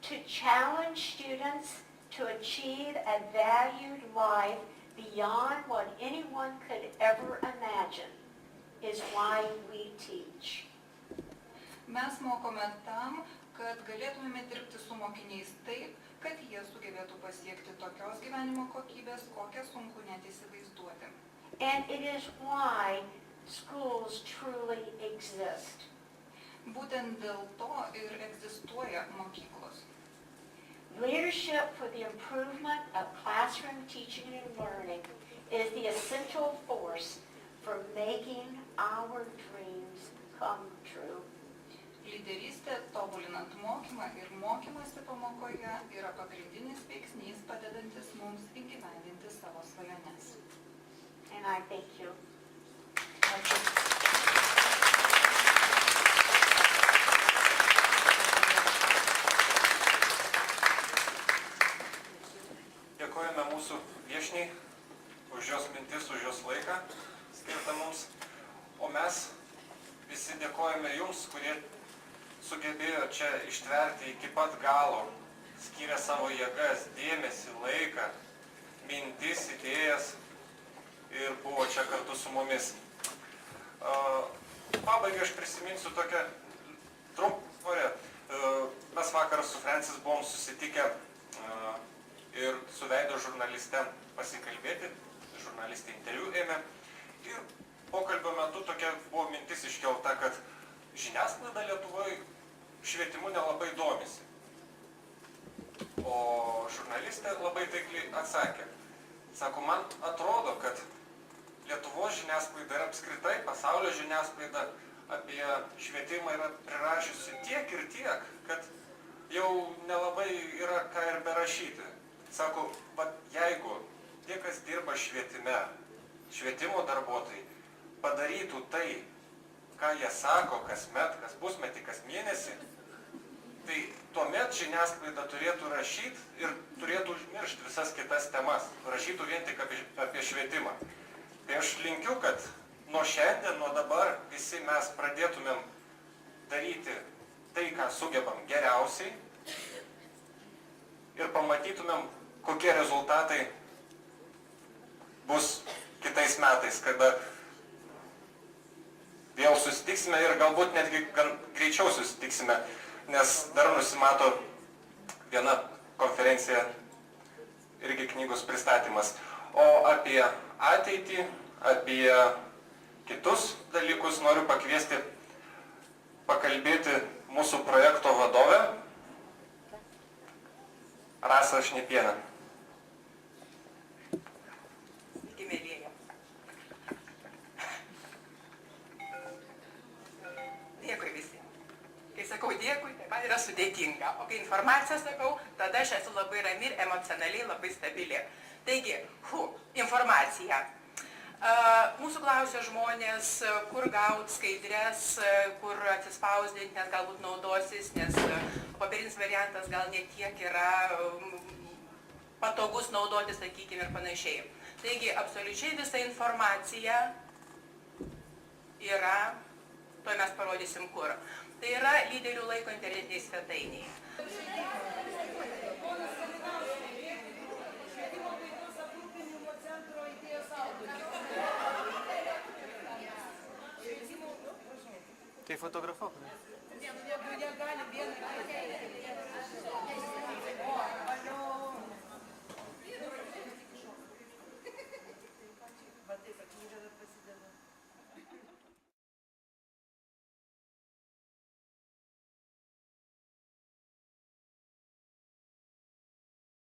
To challenge students to achieve a valued life beyond what anyone could ever imagine is why we teach. Mes mokome tam, kad galėtumėme dirbti su mokiniais taip, kad jie sugebėtų pasiekti tokios gyvenimo kokybės, kokią sunku net įsivaizduoti. And it is why schools truly exist. Būtent dėl to ir egzistuoja mokyklos. Leadership for the improvement of classroom teaching and learning is the essential force for making our dreams come true. Lyderystė, tobulinant mokymą ir mokymąsi pamokoje, yra pagrindinis veiksnys padedantis mums įgyvendinti savo svajones. And I thank you. Dėkojame mūsų viešniai už jos mintis, už jos laiką skirtą mums. O mes visi dėkojame jums, kurie sugebėjo čia ištverti iki pat galo, skyrė savo jėgas, dėmesį, laiką, mintis, idėjas ir buvo čia kartu su mumis. Pabaigai aš prisiminsiu tokią trumpą. Mes vakar su Francis buvom susitikę ir su veido žurnaliste pasikalbėti, žurnalistė interviu ėmė. Ir pokalbio metu tokia buvo mintis iškelta, kad žiniasklaida Lietuvoje švietimu nelabai domisi. O žurnalistė labai taikliai atsakė. Sako, man atrodo, kad Lietuvos žiniasklaida ir apskritai pasaulio žiniasklaida apie švietimą yra prirašiusi tiek ir tiek, kad jau nelabai yra ką ir berašyti. Sako, jeigu tie, kas dirba švietime, švietimo darbuotojai, padarytų tai, ką jie sako kasmet, kas pusmetį, kas mėnesį, tai tuomet žiniasklaida turėtų rašyti ir turėtų užmiršti visas kitas temas. Rašytų vien tik apie švietimą. Tai aš linkiu, kad nuo šiandien, nuo dabar visi mes pradėtumėm daryti tai, ką sugebam geriausiai ir pamatytumėm, kokie rezultatai bus kitais metais, kada vėl susitiksime ir galbūt netgi greičiau susitiksime, nes dar nusimato viena konferencija, irgi knygos pristatymas. O apie ateitį, apie kitus dalykus noriu pakviesti pakalbėti mūsų projekto vadovę Rasą Šnipieną. Sveiki, mėlyje. Dėkui visi. Kai sakau dėkui, tai man yra sudėtinga. O kai informaciją sakau, tada aš esu labai rami ir emocionaliai labai stabili. Taigi, informacija. Mūsų klausia žmonės, kur gauti skaidres, kur atsispausdinti, nes galbūt naudosis, nes popierinis variantas gal ne tiek yra patogus naudoti, sakykime, ir panašiai. Taigi, absoliučiai visa informacija yra, tuoj mes parodysim kur. Tai yra lyderių laiko internetiniai svetainiai. Tai fotografuok. Ne, negali vieną.